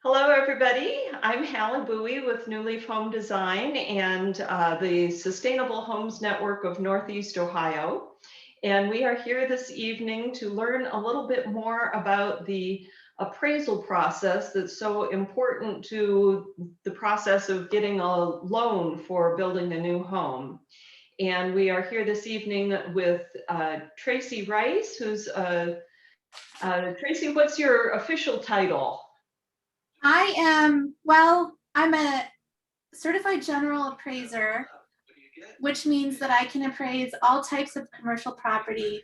Hello, everybody. I'm Hallie Bowie with New Leaf Home Design and the Sustainable Homes Network of Northeast Ohio. And we are here this evening to learn a little bit more about the appraisal process that's so important to the process of getting a loan for building a new home. And we are here this evening with Tracy Rice, who's Tracy, what's your official title? I'm a certified general appraiser, which means that I can appraise all types of commercial property.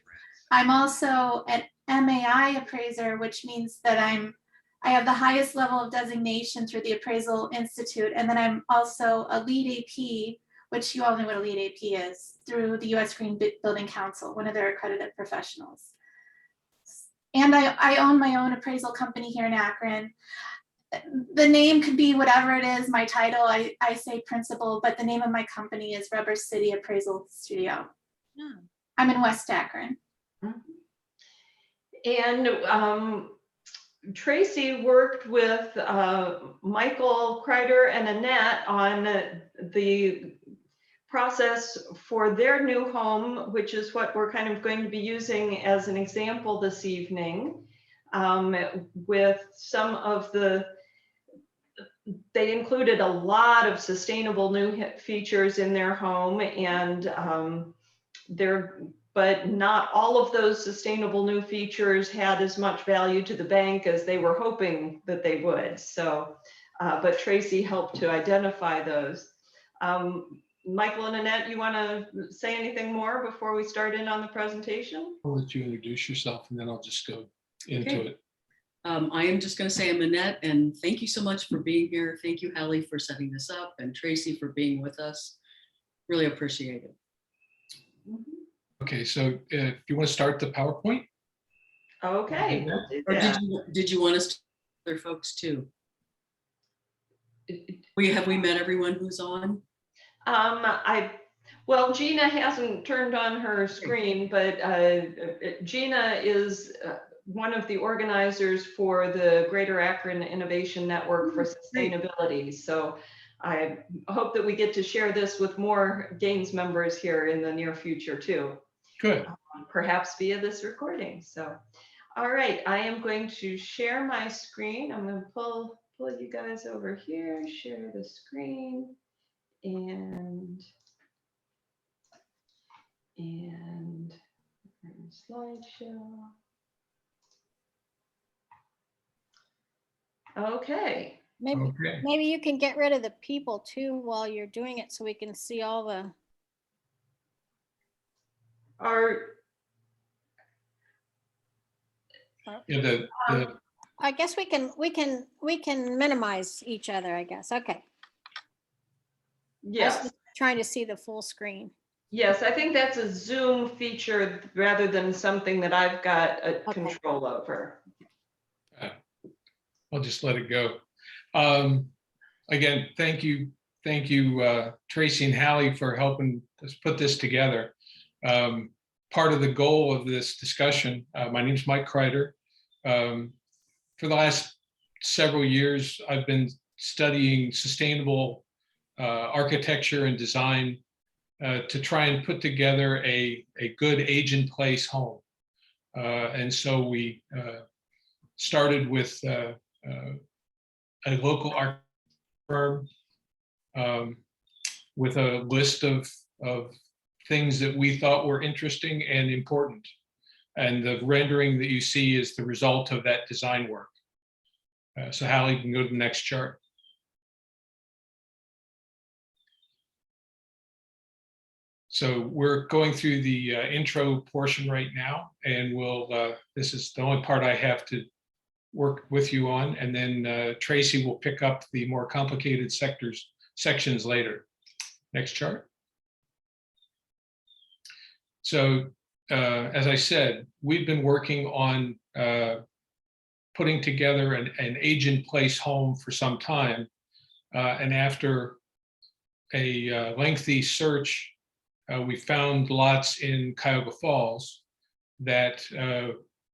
I'm also an MAI appraiser, which means that I have the highest level of designation through the Appraisal Institute. And then I'm also a lead AP, which you all know what a lead AP is, through the U.S. Green Building Council, one of their accredited professionals. And I own my own appraisal company here in Akron. The name could be whatever it is, my title, I say principal, but the name of my company is Rubber City Appraisal Studio. Yeah. I'm in West Akron. And Tracy worked with Michael Kreider and Annette on the process for their new home, which is what we're kind of going to be using as an example this evening, with some of they included a lot of sustainable new features in their home, and but not all of those sustainable new features had as much value to the bank as they were hoping that they would. So, but Tracy helped to identify those. Michael and Annette, you want to say anything more before we start in on the presentation? I'll let you introduce yourself and then I'll just go into it. I am just going to say I'm Annette, and thank you so much for being here. Thank you, Hallie, for setting this up, and Tracy for being with us. Really appreciate it. Okay, so if you want to start the PowerPoint. Okay. Or did you want us to other folks too? Have we met everyone who's on? Well, Gina hasn't turned on her screen, but Gina is one of the organizers for the Greater Akron Innovation Network for Sustainability. So I hope that we get to share this with more Gaines members here in the near future too. Good. Perhaps via this recording. So, all right, I am going to share my screen. I'm going to pull you guys over here, share the screen, and slideshow. Okay. Maybe you can get rid of the people too while you're doing it so we can see all the. I guess we can minimize each other, I guess. Okay. Yes. Trying to see the full screen. Yes, I think that's a Zoom feature rather than something that I've got control over. I'll just let it go. Again, thank you, Tracy and Hallie, for helping us put this together. Part of the goal of this discussion, my name is Mike Kreider. For the last several years, I've been studying sustainable architecture and design to try and put together a good age-in-place home. And so we started with a local art firm with a list of things that we thought were interesting and important. And the rendering that you see is the result of that design work. So Hallie, you can go to the next chart. So we're going through the intro portion right now, and this is the only part I have to work with you on, and then Tracy will pick up the more complicated sections later. Next chart. So as I said, we've been working on putting together an age-in-place home for some time, and after a lengthy search, we found lots in Cuyahoga Falls that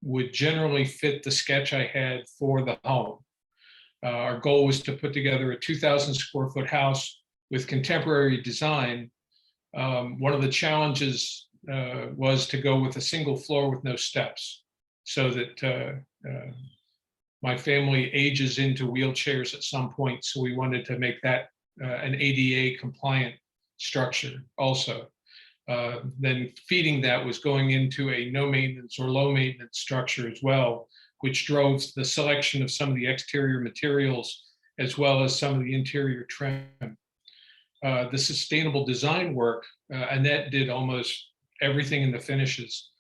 would generally fit the sketch I had for the home. Our goal was to put together a 2,000 square foot house with contemporary design. One of the challenges was to go with a single floor with no steps, so that my family ages into wheelchairs at some point. So we wanted to make that an ADA compliant structure also. Then feeding that was going into a no maintenance or low maintenance structure as well, which drove the selection of some of the exterior materials as well as some of the interior trim. The sustainable design work, Annette did almost everything in the finishes,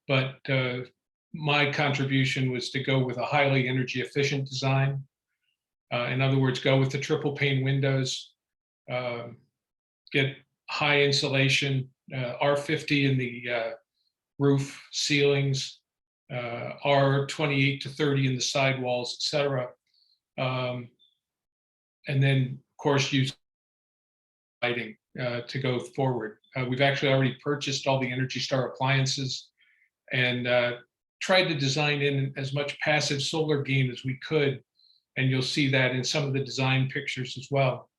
but my contribution was to go with a highly energy efficient design. In other words, go with the triple pane windows, get high insulation, R50 in the roof ceilings, R28 to 30 in the sidewalls, et cetera. And then, of course, use lighting to go forward. We've actually already purchased all the Energy Star appliances and tried to design in as much passive solar gain as we could. And you'll see that in some of the design pictures as well.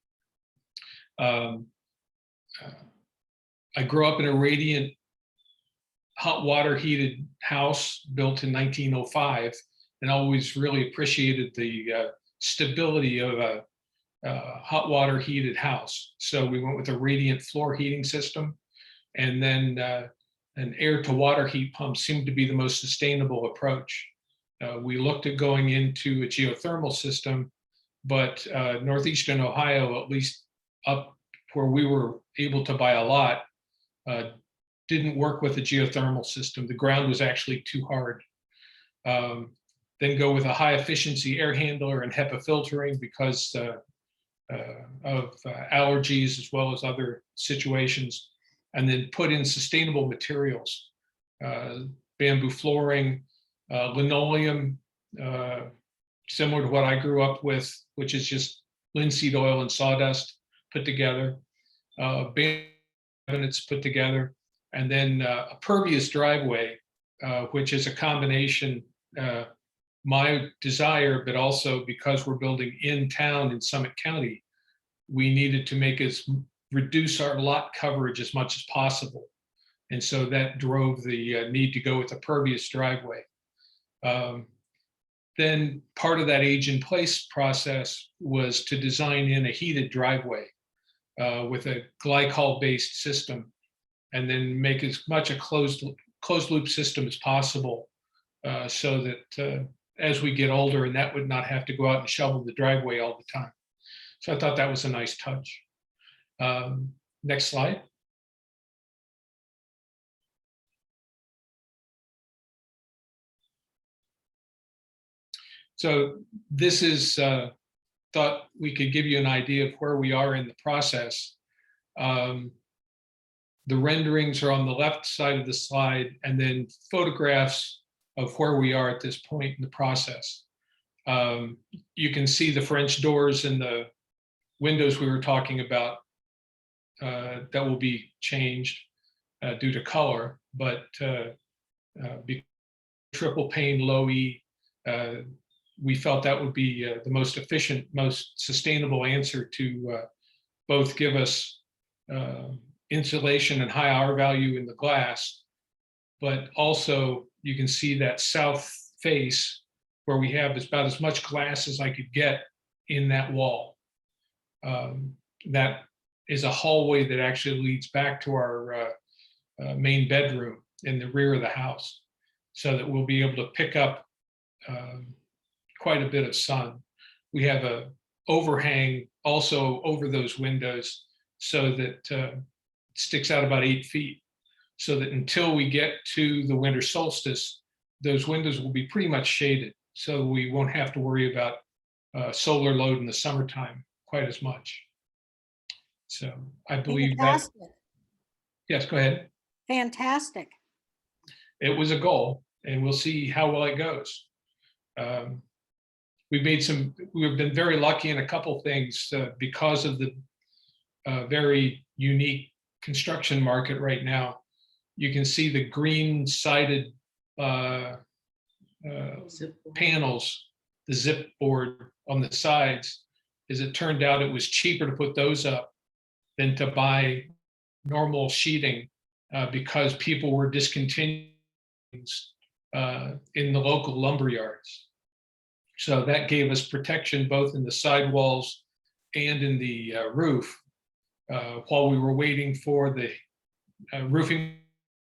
I grew up in a radiant hot water heated house built in 1905 and always really appreciated the stability of a hot water heated house. So we went with a radiant floor heating system, and then an air to water heat pump seemed to be the most sustainable approach. We looked at going into a geothermal system, but Northeastern Ohio, at least up where we were able to buy a lot, didn't work with a geothermal system. The ground was actually too hard. Then go with a high efficiency air handler and HEPA filtering because of allergies as well as other situations, and then put in sustainable materials, bamboo flooring, linoleum, similar to what I grew up with, which is just linseed oil and sawdust put together, cabinets put together, and then a pervious driveway, which is a combination, my desire, but also because we're building in town in Summit County, we needed to reduce our lot coverage as much as possible. And so that drove the need to go with a pervious driveway. Then part of that age in place process was to design in a heated driveway with a glycol based system, and then make as much a closed loop system as possible, so that as we get older, and that would not have to go out and shovel the driveway all the time. So I thought that was a nice touch. Next slide. So this is, thought we could give you an idea of where we are in the process. The renderings are on the left side of the slide, and then photographs of where we are at this point in the process. You can see the French doors and the windows we were talking about that will be changed due to color, but triple pane low E, we felt that would be the most efficient, most sustainable answer to both give us insulation and high R value in the glass, but also you can see that south face where we have about as much glass as I could get in that wall. That is a hallway that actually leads back to our main bedroom in the rear of the house, so that we'll be able to pick up quite a bit of sun. We have a overhang also over those windows so that it sticks out about 8 feet, so that until we get to the winter solstice, those windows will be pretty much shaded. So we won't have to worry about solar load in the summertime quite as much. So I believe that. Yes, go ahead. Fantastic. It was a goal, and we'll see how well it goes. We've been very lucky in a couple things because of the very unique construction market right now. You can see the green sided panels the zip board on the sides, is it turned out it was cheaper to put those up than to buy normal sheeting because people were discontinuing in the local lumber yards. So that gave us protection both in the sidewalls and in the roof while we were waiting for the roofing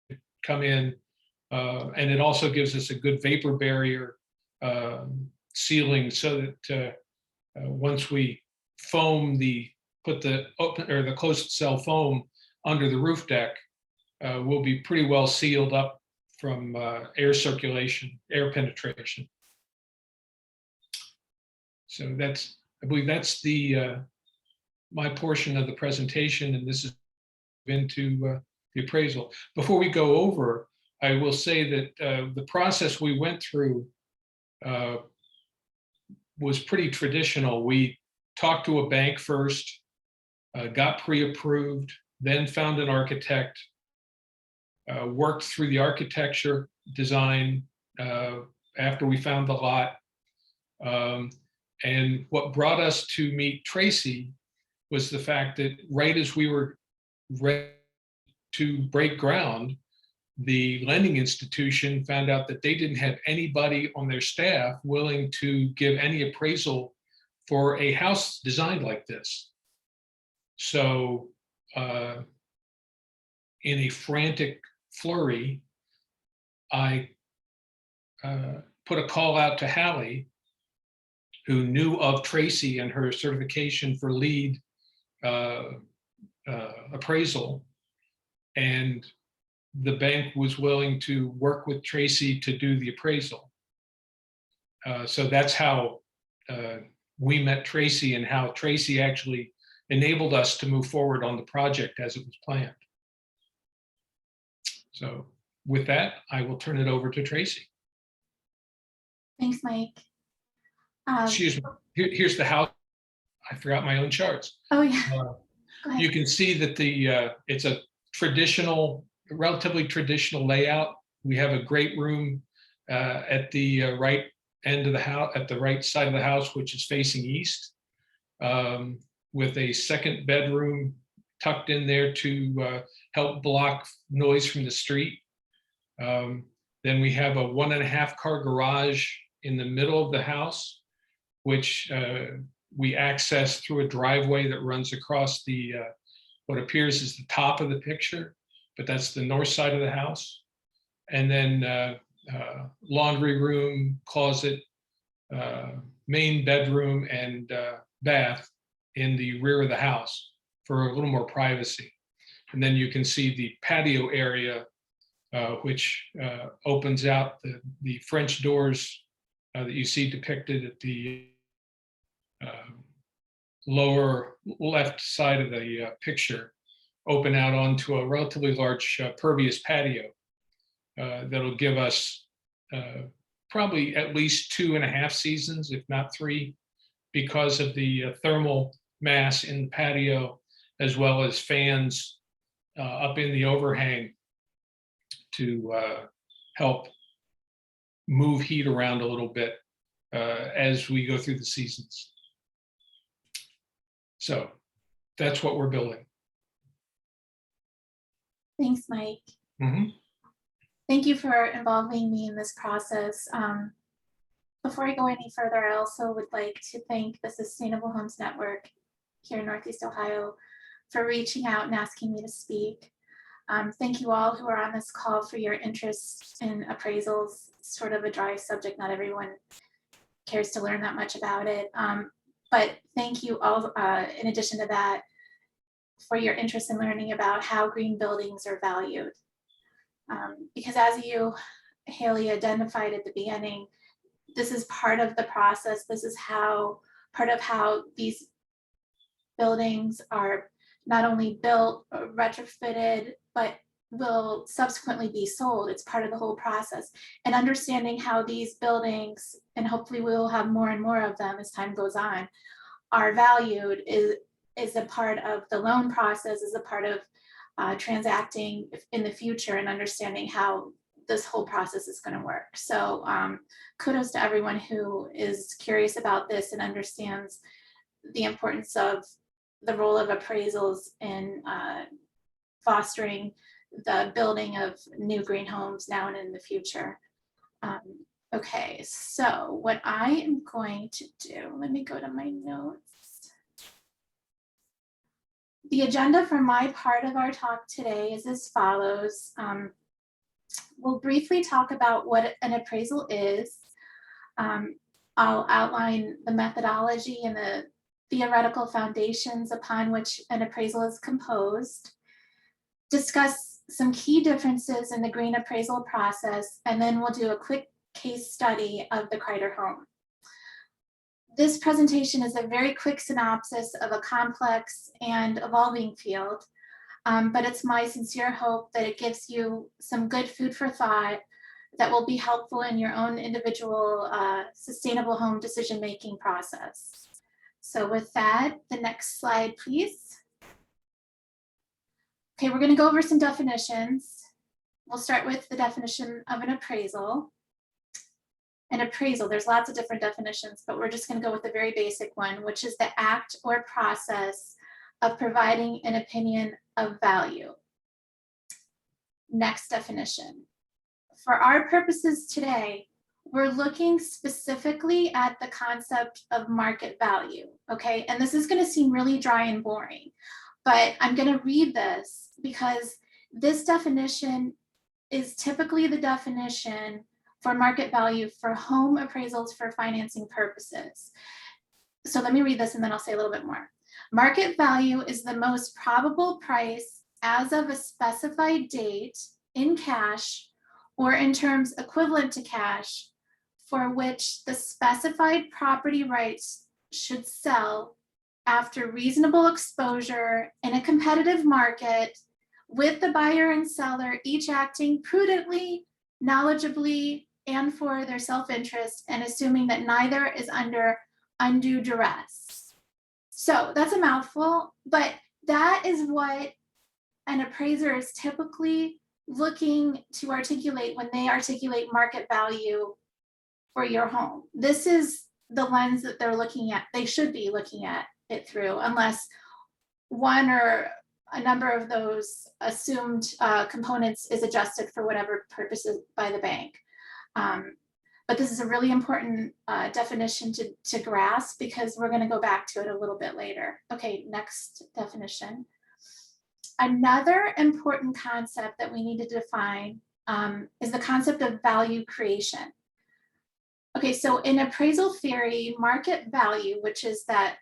to come in. And it also gives us a good vapor barrier ceiling so that once we put the open or the closed cell foam under the roof deck, we'll be pretty well sealed up from air circulation, air penetration. So I believe that's my portion of the presentation, and this is into the appraisal. Before we go over, I will say that the process we went through was pretty traditional. We talked to a bank first, got pre-approved, then found an architect, worked through the architecture design after we found the lot. And what brought us to meet Tracy was the fact that right as we were ready to break ground, the lending institution found out that they didn't have anybody on their staff willing to give any appraisal for a house designed like this. So in a frantic flurry, I put a call out to Hallie, who knew of Tracy and her certification for lead appraisal. And the bank was willing to work with Tracy to do the appraisal. So that's how we met Tracy and how Tracy actually enabled us to move forward on the project as it was planned. So with that, I will turn it over to Tracy. Thanks, Mike. Excuse me, here's the house. I forgot my own charts. Oh yeah, go ahead. You can see that it's a relatively traditional layout. We have a great room at the right end of the house, at the right side of the house, which is facing east, with a second bedroom tucked in there to help block noise from the street. Then we have a 1.5 car garage in the middle of the house, which we access through a driveway that runs across the what appears as the top of the picture, but that's the north side of the house. And then laundry room, closet, main bedroom, and bath in the rear of the house for a little more privacy. And then you can see the patio area, which opens out the French doors that you see depicted at the lower left side of the picture, open out onto a relatively large pervious patio that'll give us probably at least 2.5 seasons, if not 3, because of the thermal mass in the patio, as well as fans up in the overhang to help move heat around a little bit as we go through the seasons. So that's what we're building. Thanks, Mike. Mm-hmm. Thank you for involving me in this process. Before I go any further, I also would like to thank the Sustainable Homes Network here in Northeast Ohio for reaching out and asking me to speak. Thank you all who are on this call for your interest in appraisals. Sort of a dry subject, not everyone cares to learn that much about it. But thank you all, in addition to that, for your interest in learning about how green buildings are valued. Because as you, Haley, identified at the beginning, this is part of the process. This is part of how these buildings are not only built or retrofitted, but will subsequently be sold. It's part of the whole process. And understanding how these buildings, and hopefully we'll have more and more of them as time goes on, are valued is a part of the loan process, is a part of transacting in the future and understanding how this whole process is going to work. So kudos to everyone who is curious about this and understands the importance of the role of appraisals in fostering the building of new green homes now and in the future. Okay, so what I am going to do, let me go to my notes. The agenda for my part of our talk today is as follows. We'll briefly talk about what an appraisal is. I'll outline the methodology and the theoretical foundations upon which an appraisal is composed, discuss some key differences in the green appraisal process, and then we'll do a quick case study of the Kreider home. This presentation is a very quick synopsis of a complex and evolving field, but it's my sincere hope that it gives you some good food for thought that will be helpful in your own individual sustainable home decision-making process. So with that, the next slide, please. Okay, we're going to go over some definitions. We'll start with the definition of an appraisal. An appraisal, there's lots of different definitions, but we're just going to go with the very basic one, which is the act or process of providing an opinion of value. Next definition. For our purposes today, we're looking specifically at the concept of market value, okay? And this is going to seem really dry and boring, but I'm going to read this because this definition is typically the definition for market value for home appraisals for financing purposes. So let me read this and then I'll say a little bit more. Market value is the most probable price as of a specified date in cash or in terms equivalent to cash for which the specified property rights should sell after reasonable exposure in a competitive market with the buyer and seller each acting prudently, knowledgeably, and for their self-interest and assuming that neither is under undue duress. So that's a mouthful, but that is what an appraiser is typically looking to articulate when they articulate market value for your home. This is the lens that they're looking at. They should be looking at it through, unless one or a number of those assumed components is adjusted for whatever purposes by the bank. But this is a really important definition to grasp because we're going to go back to it a little bit later. Okay, next definition. Another important concept that we need to define is the concept of value creation. Okay, so in appraisal theory, market value, which is that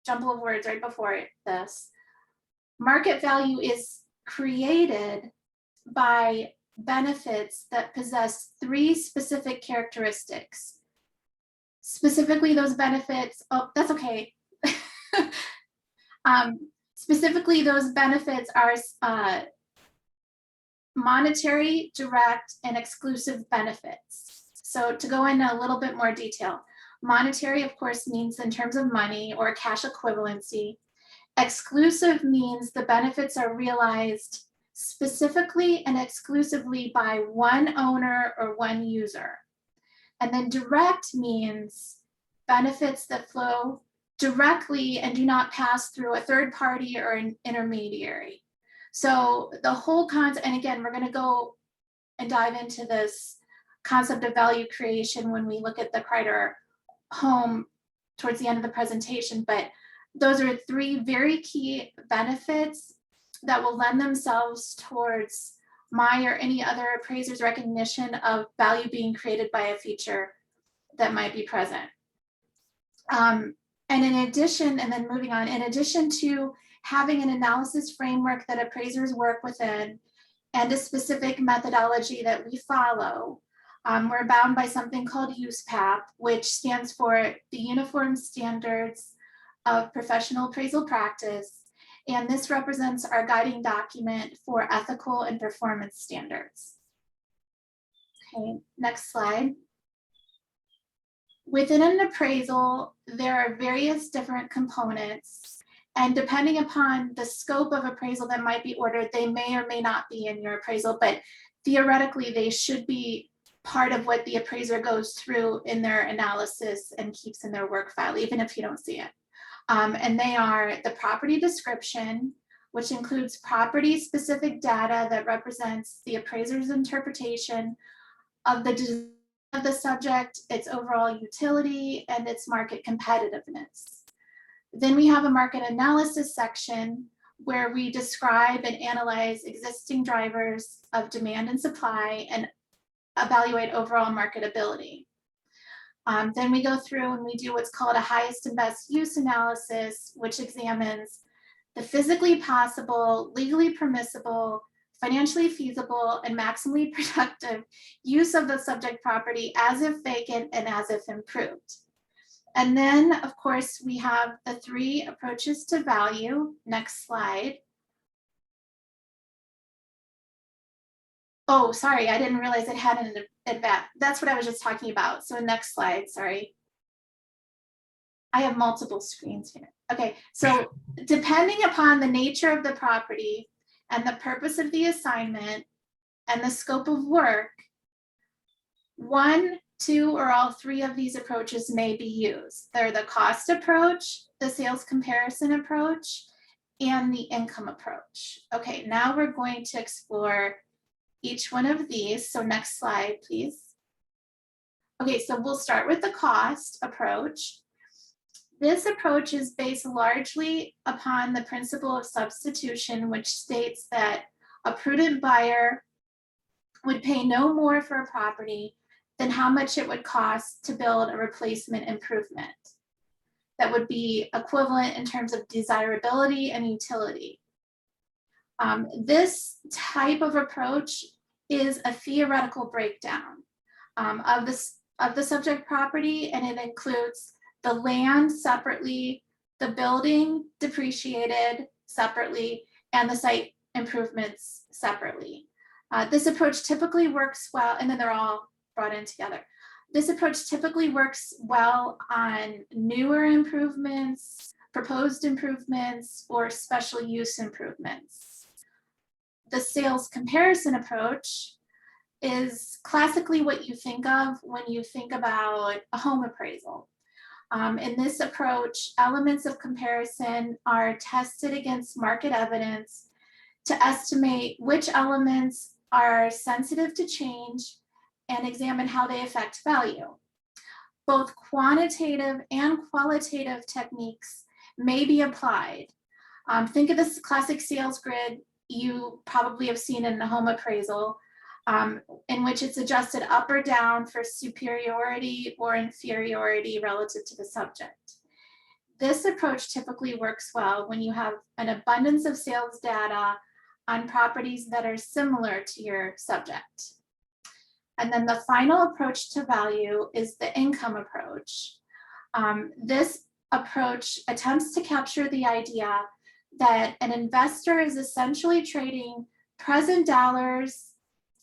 jumble of words right before this, market value is created by benefits that possess three specific characteristics. Specifically, those benefits, oh, that's okay. Specifically, those benefits are monetary, direct, and exclusive benefits. So to go into a little bit more detail, monetary, of course, means in terms of money or cash equivalency. Exclusive means the benefits are realized specifically and exclusively by one owner or one user. And then direct means benefits that flow directly and do not pass through a third party or an intermediary. So the whole concept, and again, we're going to go and dive into this concept of value creation when we look at the Kreider home towards the end of the presentation, but those are three very key benefits that will lend themselves towards my or any other appraiser's recognition of value being created by a feature that might be present. And in addition, and then moving on, in addition to having an analysis framework that appraisers work within and a specific methodology that we follow, we're bound by something called USPAP, which stands for the Uniform Standards of Professional Appraisal Practice. And this represents our guiding document for ethical and performance standards. Okay, next slide. Within an appraisal, there are various different components, and depending upon the scope of appraisal that might be ordered, they may or may not be in your appraisal, but theoretically, they should be part of what the appraiser goes through in their analysis and keeps in their work file, even if you don't see it. And they are the property description, which includes property-specific data that represents the appraiser's interpretation of the subject, its overall utility, and its market competitiveness. Then we have a market analysis section where we describe and analyze existing drivers of demand and supply and evaluate overall marketability. Then we go through and we do what's called a highest and best use analysis, which examines the physically possible, legally permissible, financially feasible, and maximally productive use of the subject property as if vacant and as if improved. And then, of course, we have the 3 approaches to value. Next slide. Oh, sorry, I didn't realize it had an advance. That's what I was just talking about. So next slide, sorry. I have multiple screens here. Okay, so depending upon the nature of the property and the purpose of the assignment and the scope of work, 1, 2, or all 3 of these approaches may be used. They're the cost approach, the sales comparison approach, and the income approach. Okay, now we're going to explore each one of these. So next slide, please. Okay, so we'll start with the cost approach. This approach is based largely upon the principle of substitution, which states that a prudent buyer would pay no more for a property than how much it would cost to build a replacement improvement that would be equivalent in terms of desirability and utility. This type of approach is a theoretical breakdown of the subject property, and it includes the land separately, the building depreciated separately, and the site improvements separately. This approach typically works well, and then they're all brought in together. This approach typically works well on newer improvements, proposed improvements, or special use improvements. The sales comparison approach is classically what you think of when you think about a home appraisal. In this approach, elements of comparison are tested against market evidence to estimate which elements are sensitive to change and examine how they affect value. Both quantitative and qualitative techniques may be applied. Think of this classic sales grid you probably have seen in a home appraisal, in which it's adjusted up or down for superiority or inferiority relative to the subject. This approach typically works well when you have an abundance of sales data on properties that are similar to your subject. And then the final approach to value is the income approach. This approach attempts to capture the idea that an investor is essentially trading present dollars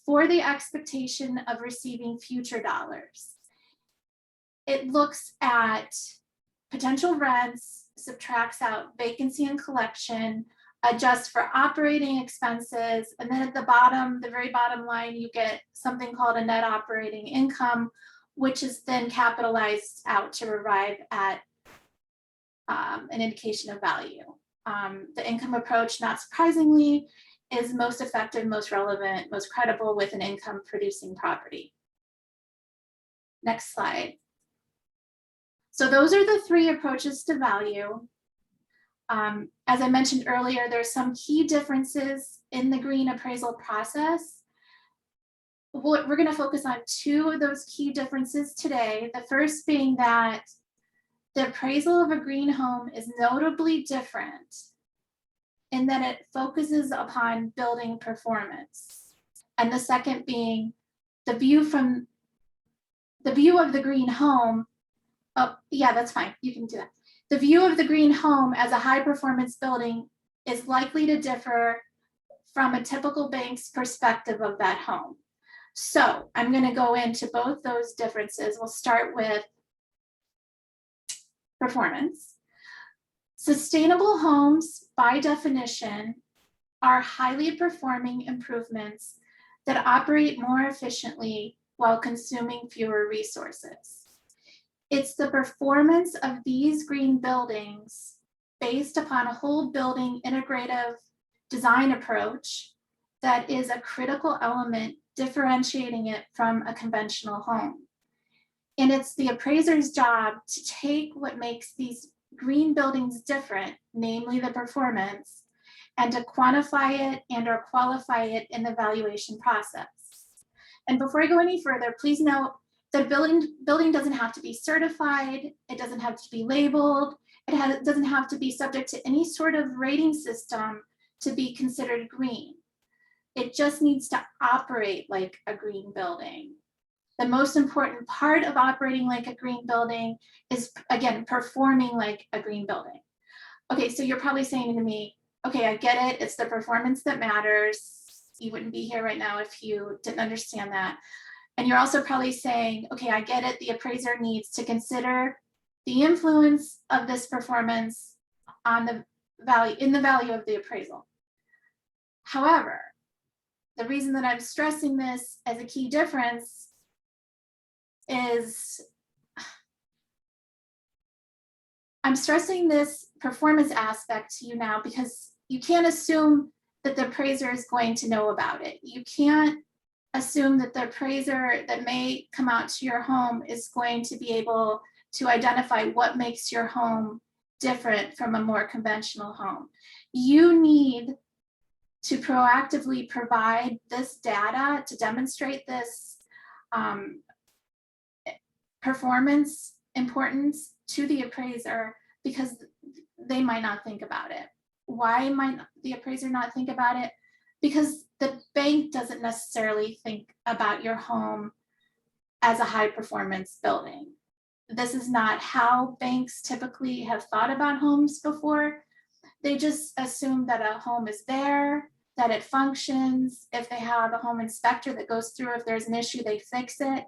for the expectation of receiving future dollars. It looks at potential rents, subtracts out vacancy and collection, adjusts for operating expenses, and then at the bottom, the very bottom line, you get something called a net operating income, which is then capitalized out to arrive at an indication of value. The income approach, not surprisingly, is most effective, most relevant, most credible with an income producing property. Next slide. So those are the 3 approaches to value. As I mentioned earlier, there's some key differences in the green appraisal process. We're going to focus on 2 of those key differences today. The first being that the appraisal of a green home is notably different in that it focuses upon building performance. And the second being the view of the green home. Oh, yeah, that's fine. You can do that. The view of the green home as a high performance building is likely to differ from a typical bank's perspective of that home. So I'm going to go into both those differences. We'll start with performance. Sustainable homes, by definition, are highly performing improvements that operate more efficiently while consuming fewer resources. It's the performance of these green buildings based upon a whole building integrative design approach that is a critical element differentiating it from a conventional home. And it's the appraiser's job to take what makes these green buildings different, namely the performance, and to quantify it and or qualify it in the valuation process. And before I go any further, please note that building doesn't have to be certified, it doesn't have to be labeled, it doesn't have to be subject to any sort of rating system to be considered green. It just needs to operate like a green building. The most important part of operating like a green building is, again, performing like a green building. Okay, so you're probably saying to me, okay, I get it, it's the performance that matters. You wouldn't be here right now if you didn't understand that. And you're also probably saying, okay, I get it, the appraiser needs to consider the influence of this performance on the value of the appraisal. However, the reason that I'm stressing this as a key difference is I'm stressing this performance aspect to you now because you can't assume that the appraiser is going to know about it. You can't assume that the appraiser that may come out to your home is going to be able to identify what makes your home different from a more conventional home. You need to proactively provide this data to demonstrate this performance importance to the appraiser because they might not think about it. Why might the appraiser not think about it? Because the bank doesn't necessarily think about your home as a high performance building. This is not how banks typically have thought about homes before. They just assume that a home is there, that it functions. If they have a home inspector that goes through, if there's an issue, they fix it.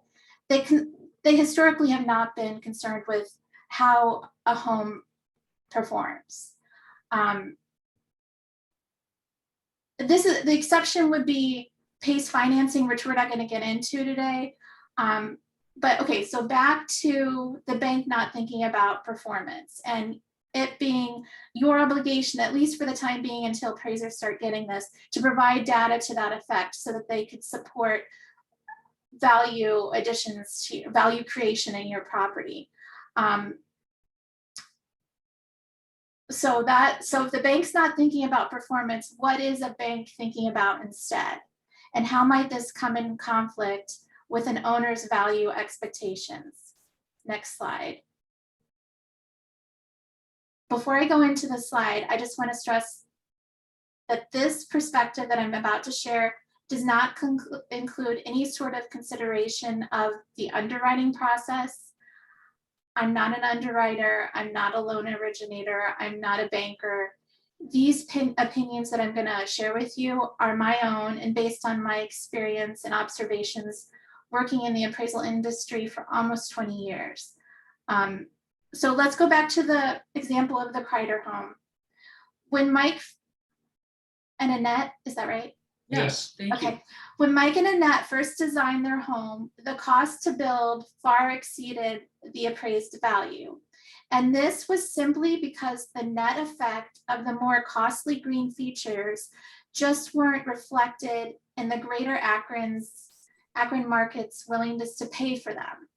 They historically have not been concerned with how a home performs. The exception would be PACE financing, which we're not going to get into today. But okay, so back to the bank not thinking about performance and it being your obligation, at least for the time being until appraisers start getting this, to provide data to that effect so that they could support value additions to value creation in your property. So if the bank's not thinking about performance, what is a bank thinking about instead? And how might this come in conflict with an owner's value expectations? Next slide. Before I go into the slide, I just want to stress that this perspective that I'm about to share does not include any sort of consideration of the underwriting process. I'm not an underwriter, I'm not a loan originator, I'm not a banker. These opinions that I'm going to share with you are my own and based on my experience and observations working in the appraisal industry for almost 20 years. So let's go back to the example of the Kreider home. When Mike and Annette, is that right? Yes, thank you. Okay, when Mike and Annette first designed their home, the cost to build far exceeded the appraised value. And this was simply because the net effect of the more costly green features just weren't reflected in the greater Akron market's willingness to pay for them.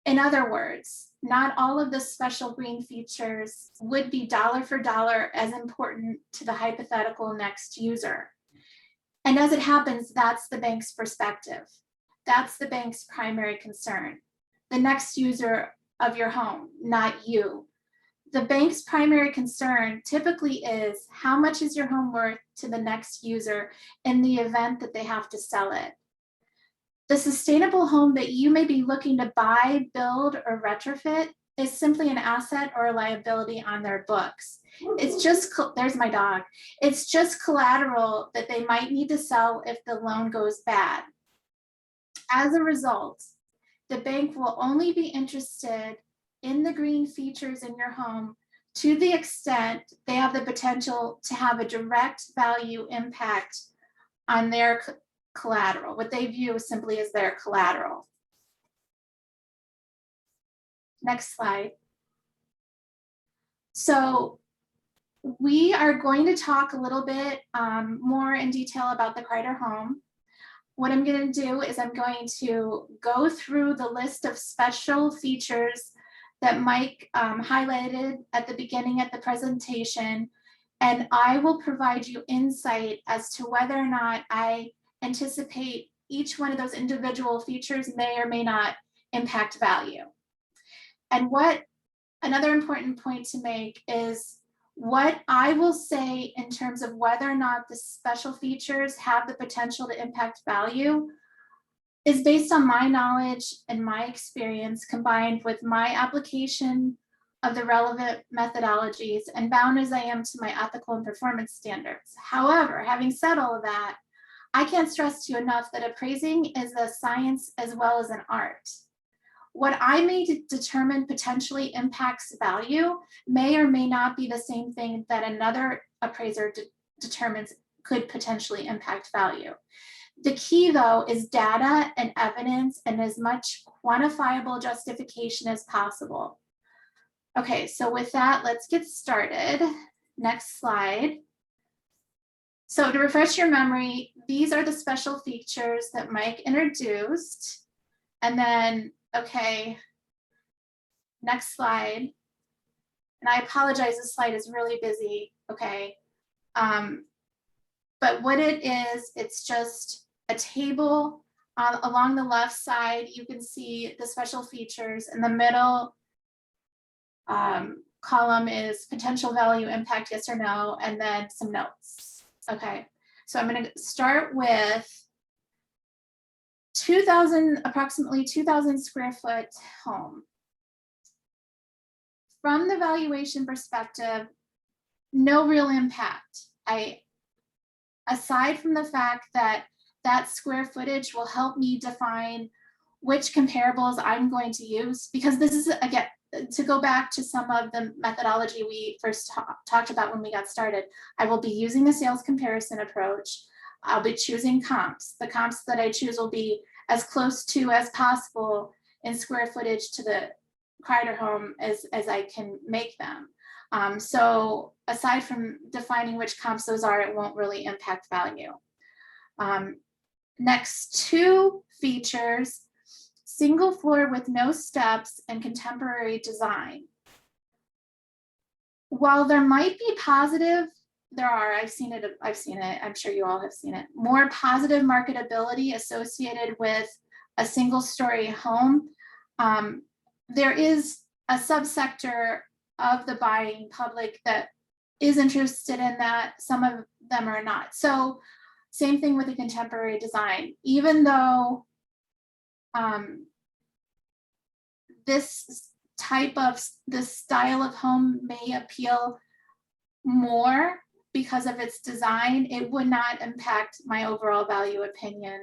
In other words, not all of the special green features would be dollar for dollar as important to the hypothetical next user. And as it happens, that's the bank's perspective. That's the bank's primary concern. The next user of your home, not you. The bank's primary concern typically is how much is your home worth to the next user in the event that they have to sell it. The sustainable home that you may be looking to buy, build, or retrofit is simply an asset or a liability on their books. It's just, there's my dog. It's just collateral that they might need to sell if the loan goes bad. As a result, the bank will only be interested in the green features in your home to the extent they have the potential to have a direct value impact on their collateral, what they view simply as their collateral. Next slide. So we are going to talk a little bit more in detail about the Kreider home. What I'm going to do is I'm going to go through the list of special features that Mike highlighted at the beginning of the presentation, and I will provide you insight as to whether or not I anticipate each one of those individual features may or may not impact value. And what another important point to make is what I will say in terms of whether or not the special features have the potential to impact value is based on my knowledge and my experience combined with my application of the relevant methodologies and bound as I am to my ethical and performance standards. However, having said all of that, I can't stress to you enough that appraising is a science as well as an art. What I may determine potentially impacts value may or may not be the same thing that another appraiser determines could potentially impact value. The key though is data and evidence and as much quantifiable justification as possible. Okay, so with that, let's get started. Next slide. So to refresh your memory, these are the special features that Mike introduced. And then, okay, next slide. And I apologize, this slide is really busy, okay. But what it is, it's just a table along the left side. You can see the special features. In the middle column is potential value impact, yes or no, and then some notes. Okay, so I'm going to start with approximately 2,000 square foot home. From the valuation perspective, no real impact. Aside from the fact that that square footage will help me define which comparables I'm going to use, because this is, again, to go back to some of the methodology we first talked about when we got started, I will be using a sales comparison approach. I'll be choosing comps. The comps that I choose will be as close to as possible in square footage to the Kreider home as I can make them. So aside from defining which comps those are, it won't really impact value. Next two features, single floor with no steps and contemporary design. While there might be positive, I've seen it, I'm sure you all have seen it, more positive marketability associated with a single story home. There is a subsector of the buying public that is interested in that. Some of them are not. So same thing with the contemporary design. Even though this style of home may appeal more because of its design, it would not impact my overall value opinion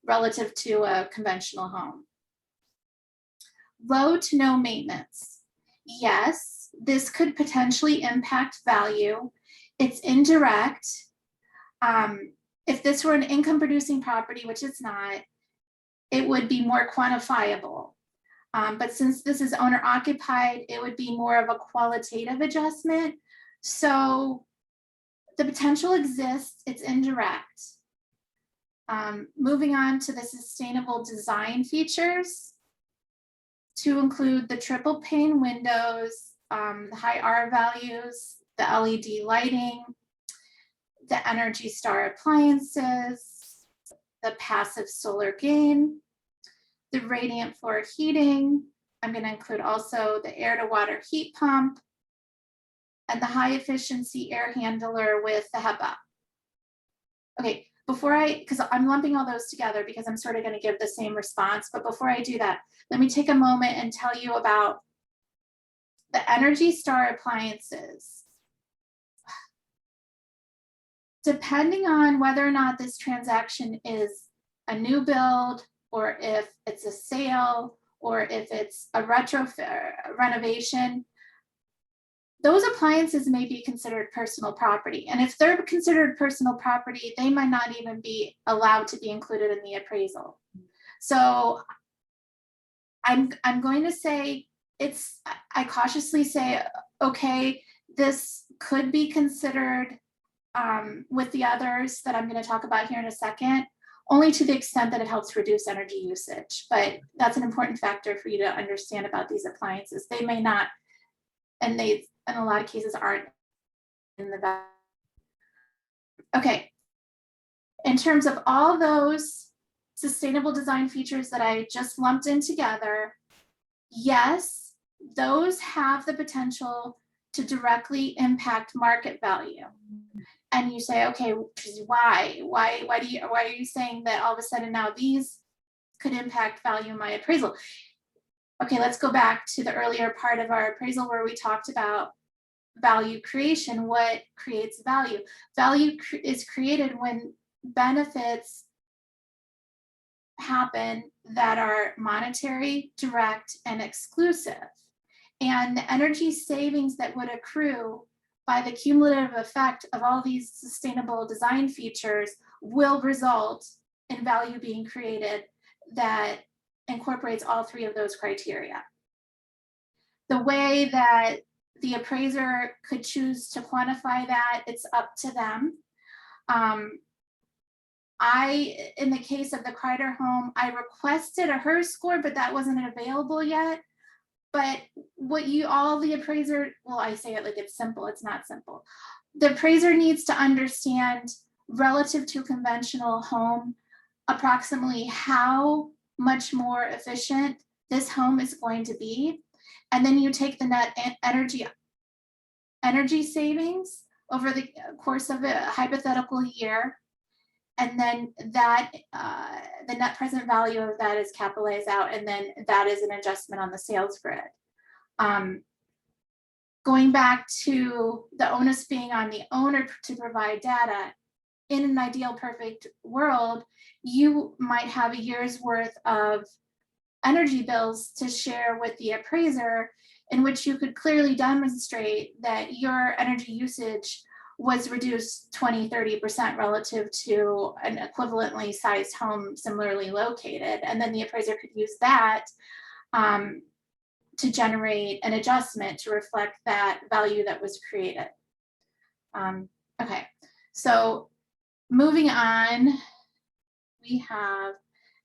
relative to a conventional home. Low to no maintenance. Yes, this could potentially impact value. It's indirect. If this were an income producing property, which it's not, it would be more quantifiable. But since this is owner occupied, it would be more of a qualitative adjustment. So the potential exists, it's indirect. Moving on to the sustainable design features, to include the triple pane windows, the high R values, the LED lighting, the Energy Star appliances, the passive solar gain, the radiant floor heating. I'm going to include also the air to water heat pump and the high efficiency air handler with the HEPA. Okay, because I'm lumping all those together because I'm sort of going to give the same response, but before I do that, let me take a moment and tell you about the Energy Star appliances. Depending on whether or not this transaction is a new build, or if it's a sale, or if it's a retrofit renovation, those appliances may be considered personal property. And if they're considered personal property, they might not even be allowed to be included in the appraisal. So I'm going to say I cautiously say, okay, this could be considered with the others that I'm going to talk about here in a second, only to the extent that it helps reduce energy usage. But that's an important factor for you to understand about these appliances. They may not, and they, in a lot of cases, aren't in the value. Okay. In terms of all those sustainable design features that I just lumped in together, yes, those have the potential to directly impact market value. And you say, okay, why are you saying that all of a sudden now these could impact value in my appraisal? Okay, let's go back to the earlier part of our appraisal where we talked about value creation. What creates value? Value is created when benefits happen that are monetary, direct, and exclusive. And the energy savings that would accrue by the cumulative effect of all these sustainable design features will result in value being created that incorporates all three of those criteria. The way that the appraiser could choose to quantify that, it's up to them. In the case of the Kreider home, I requested a HERS score, but that wasn't available yet. But the appraiser, well, I say it like it's simple, it's not simple. The appraiser needs to understand, relative to conventional home, approximately how much more efficient this home is going to be. And then you take the net energy savings over the course of a hypothetical year. And then that the net present value of that is capitalized out, and then that is an adjustment on the sales grid. Going back to the onus being on the owner to provide data, in an ideal perfect world, you might have a year's worth of energy bills to share with the appraiser, in which you could clearly demonstrate that your energy usage was reduced 20-30% relative to an equivalently sized home similarly located. And then the appraiser could use that to generate an adjustment to reflect that value that was created. Okay, so moving on, we have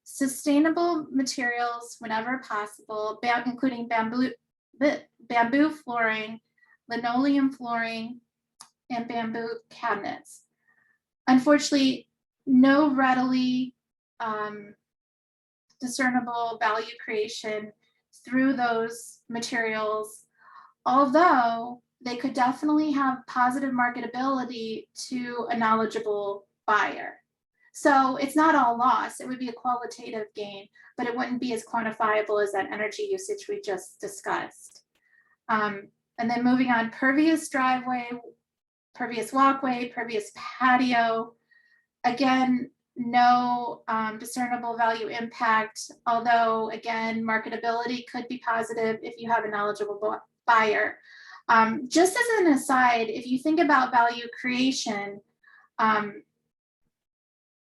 sustainable materials whenever possible, including bamboo flooring, linoleum flooring, and bamboo cabinets. Unfortunately, no readily discernible value creation through those materials, although they could definitely have positive marketability to a knowledgeable buyer. So it's not all loss. It would be a qualitative gain, but it wouldn't be as quantifiable as that energy usage we just discussed. And then moving on, pervious driveway, pervious walkway, pervious patio. Again, no discernible value impact, although again, marketability could be positive if you have a knowledgeable buyer. Just as an aside, if you think about value creation,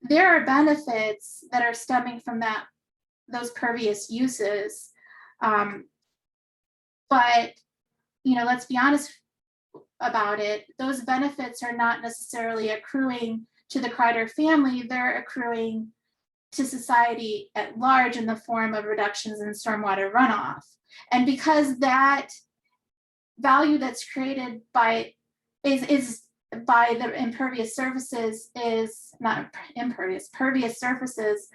there are benefits that are stemming from those pervious uses. But let's be honest about it, those benefits are not necessarily accruing to the Kreider family, they're accruing to society at large in the form of reductions in stormwater runoff. And because that value that's created by the impervious surfaces is not impervious, pervious surfaces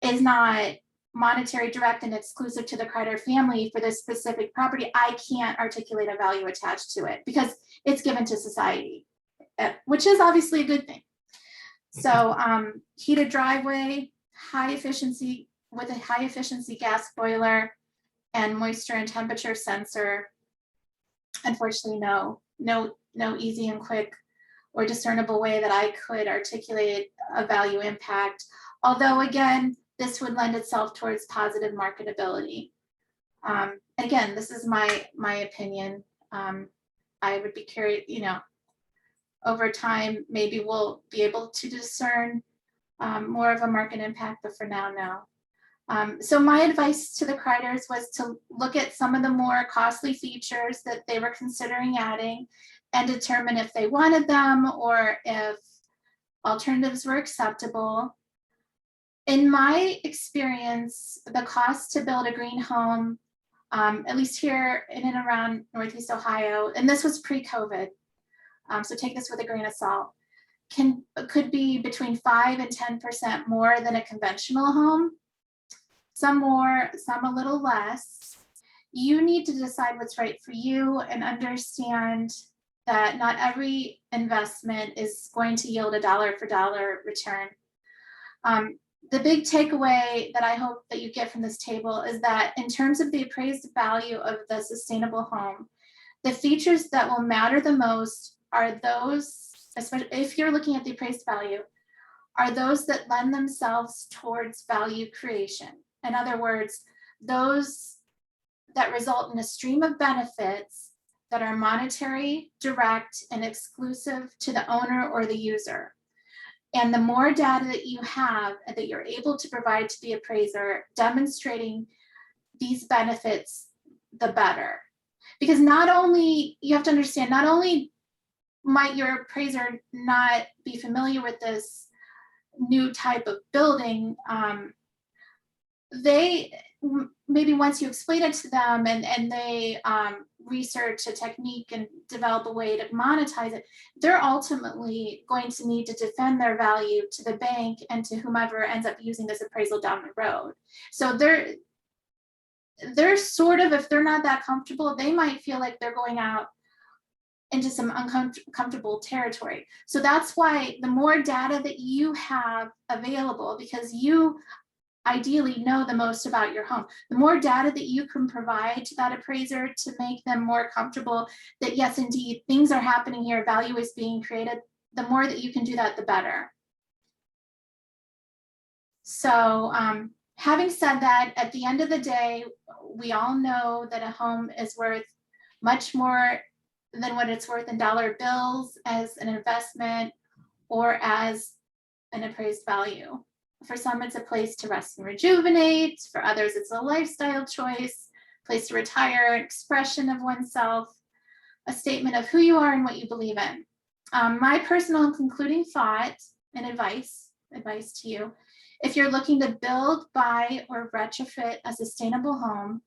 is not monetary, direct, and exclusive to the Kreider family for this specific property, I can't articulate a value attached to it because it's given to society, which is obviously a good thing. So heated driveway, high efficiency with a high efficiency gas boiler and moisture and temperature sensor. Unfortunately, no easy and quick or discernible way that I could articulate a value impact. Although again, this would lend itself towards positive marketability. Again, this is my opinion. I would be curious, over time, maybe we'll be able to discern more of a market impact, but for now, no. So my advice to the Kreiders was to look at some of the more costly features that they were considering adding and determine if they wanted them or if alternatives were acceptable. In my experience, the cost to build a green home, at least here in and around Northeast Ohio, and this was pre-COVID, so take this with a grain of salt, could be between 5 and 10% more than a conventional home. Some more, some a little less. You need to decide what's right for you and understand that not every investment is going to yield a dollar for dollar return. The big takeaway that I hope that you get from this table is that in terms of the appraised value of the sustainable home, the features that will matter the most are those, especially if you're looking at the appraised value, are those that lend themselves towards value creation. In other words, those that result in a stream of benefits that are monetary, direct, and exclusive to the owner or the user. And the more data that you have and that you're able to provide to the appraiser demonstrating these benefits, the better. Because not only, you have to understand, not only might your appraiser not be familiar with this new type of building, they maybe once you explain it to them and they research a technique and develop a way to monetize it, they're ultimately going to need to defend their value to the bank and to whomever ends up using this appraisal down the road. So they're sort of, if they're not that comfortable, they might feel like they're going out into some uncomfortable territory. So that's why the more data that you have available, because you ideally know the most about your home, the more data that you can provide to that appraiser to make them more comfortable that yes, indeed, things are happening here, value is being created, the more that you can do that, the better. So having said that, at the end of the day, we all know that a home is worth much more than what it's worth in dollar bills as an investment or as an appraised value. For some, it's a place to rest and rejuvenate. For others, it's a lifestyle choice, place to retire, an expression of oneself, a statement of who you are and what you believe in. My personal concluding thought and advice to you, if you're looking to build, buy, or retrofit a sustainable home,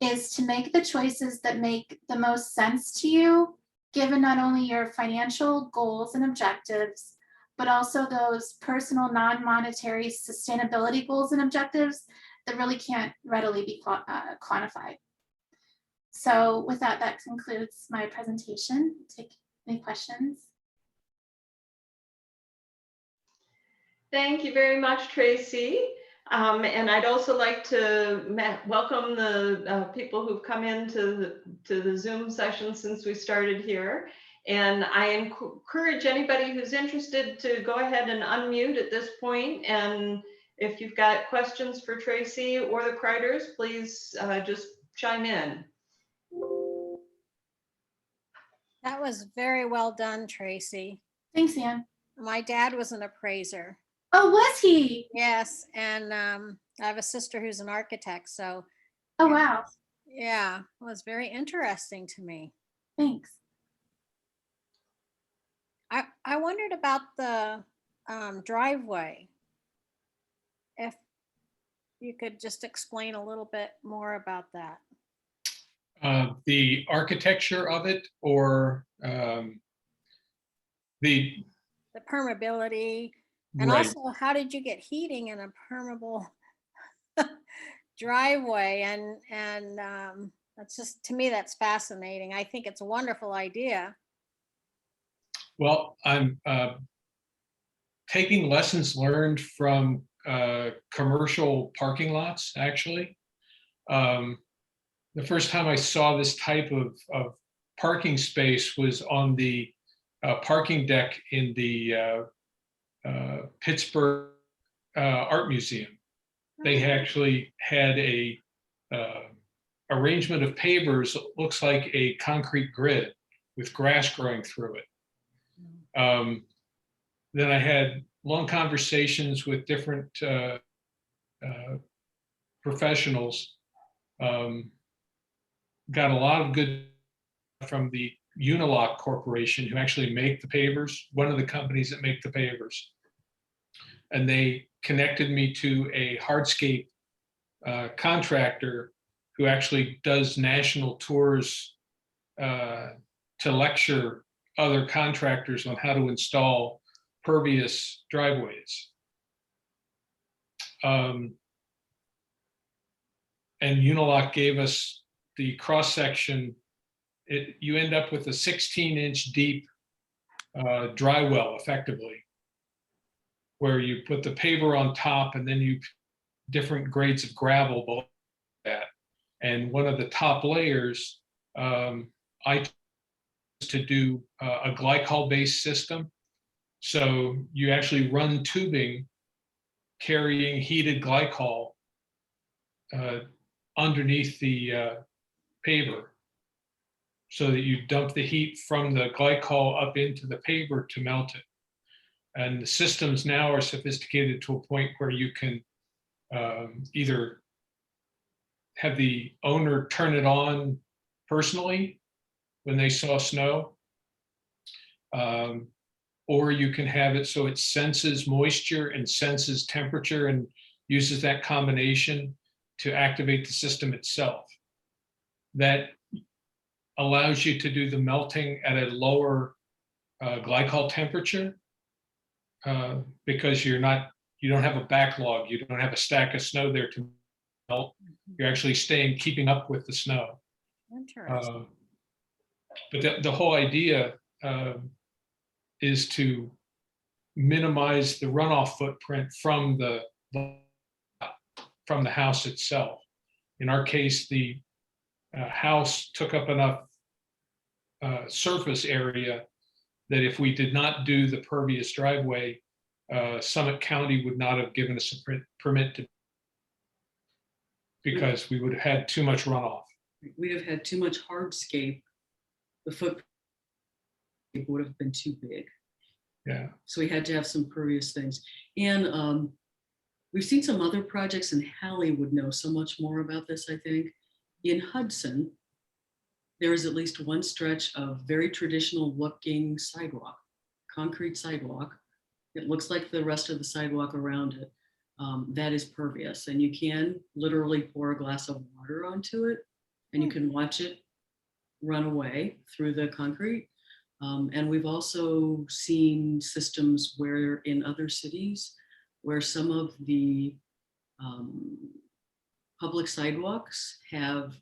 is to make the choices that make the most sense to you, given not only your financial goals and objectives, but also those personal non-monetary sustainability goals and objectives that really can't readily be quantified. So with that, that concludes my presentation. Take any questions. Thank you very much, Tracy. And I'd also like to welcome the people who've come into the Zoom session since we started here. And I encourage anybody who's interested to go ahead and unmute at this point. And if you've got questions for Tracy or the Kreiders, please just chime in. That was very well done, Tracy. Thanks, Ann. My dad was an appraiser. Oh, was he? Yes, and I have a sister who's an architect, so. Oh, wow. Yeah, it was very interesting to me. Thanks. I wondered about the driveway. If you could just explain a little bit more about that. The architecture of it, or the permeability, and right. Also how did you get heating in a permeable driveway? And that's just, to me, that's fascinating. I think it's a wonderful idea. Well, I'm taking lessons learned from commercial parking lots, actually. The first time I saw this type of parking space was on the parking deck in the Pittsburgh Art Museum. They actually had a arrangement of pavers looks like a concrete grid with grass growing through it. Then I had long conversations with different professionals. Got a lot of good from the Unilock Corporation, who actually make the pavers, one of the companies that make the pavers. And they connected me to a hardscape contractor who actually does national tours to lecture other contractors on how to install pervious driveways. And Unilock gave us the cross section. You end up with a 16-inch deep dry well, effectively, where you put the paver on top and then you different grades of gravel below that. And one of the top layers, I chose to do a glycol-based system. So you actually run tubing carrying heated glycol underneath the paver, so that you dump the heat from the glycol up into the paver to melt it. And the systems now are sophisticated to a point where you can either have the owner turn it on personally when they saw snow, or you can have it so it senses moisture and senses temperature and uses that combination to activate the system itself. That allows you to do the melting at a lower glycol temperature because you don't have a backlog, you don't have a stack of snow there to melt. You're actually keeping up with the snow. Interesting. But the whole idea is to minimize the runoff footprint from the house itself. In our case, the house took up enough surface area that if we did not do the pervious driveway, Summit County would not have given us a permit to, because we would have had too much runoff. We'd have had too much hardscape. The footprint would have been too big. Yeah. So we had to have some pervious things. And we've seen some other projects, and Hallie would know so much more about this, I think. In Hudson, there is at least one stretch of very traditional looking sidewalk, concrete sidewalk. It looks like the rest of the sidewalk around it. That is pervious, and you can literally pour a glass of water onto it, and you can watch it run away through the concrete. And we've also seen systems where in other cities where some of the public sidewalks have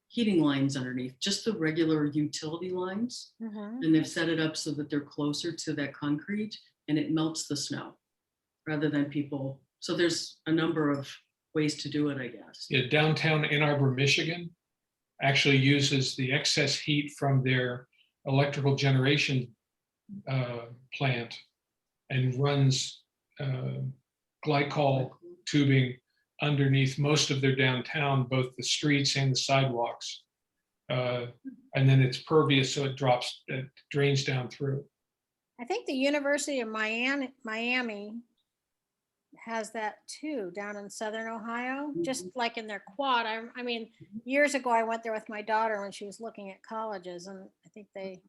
heating lines underneath, just the regular utility lines. And they've set it up so that they're closer to that concrete and it melts the snow rather than people. So there's a number of ways to do it, I guess. Yeah, downtown Ann Arbor, Michigan actually uses the excess heat from their electrical generation plant and runs glycol tubing underneath most of their downtown, both the streets and the sidewalks. And then it's pervious, so it drains down through. I think the University of Miami has that too, down in Southern Ohio, just like in their quad. I mean, years ago, I went there with my daughter when she was looking at colleges, and I think they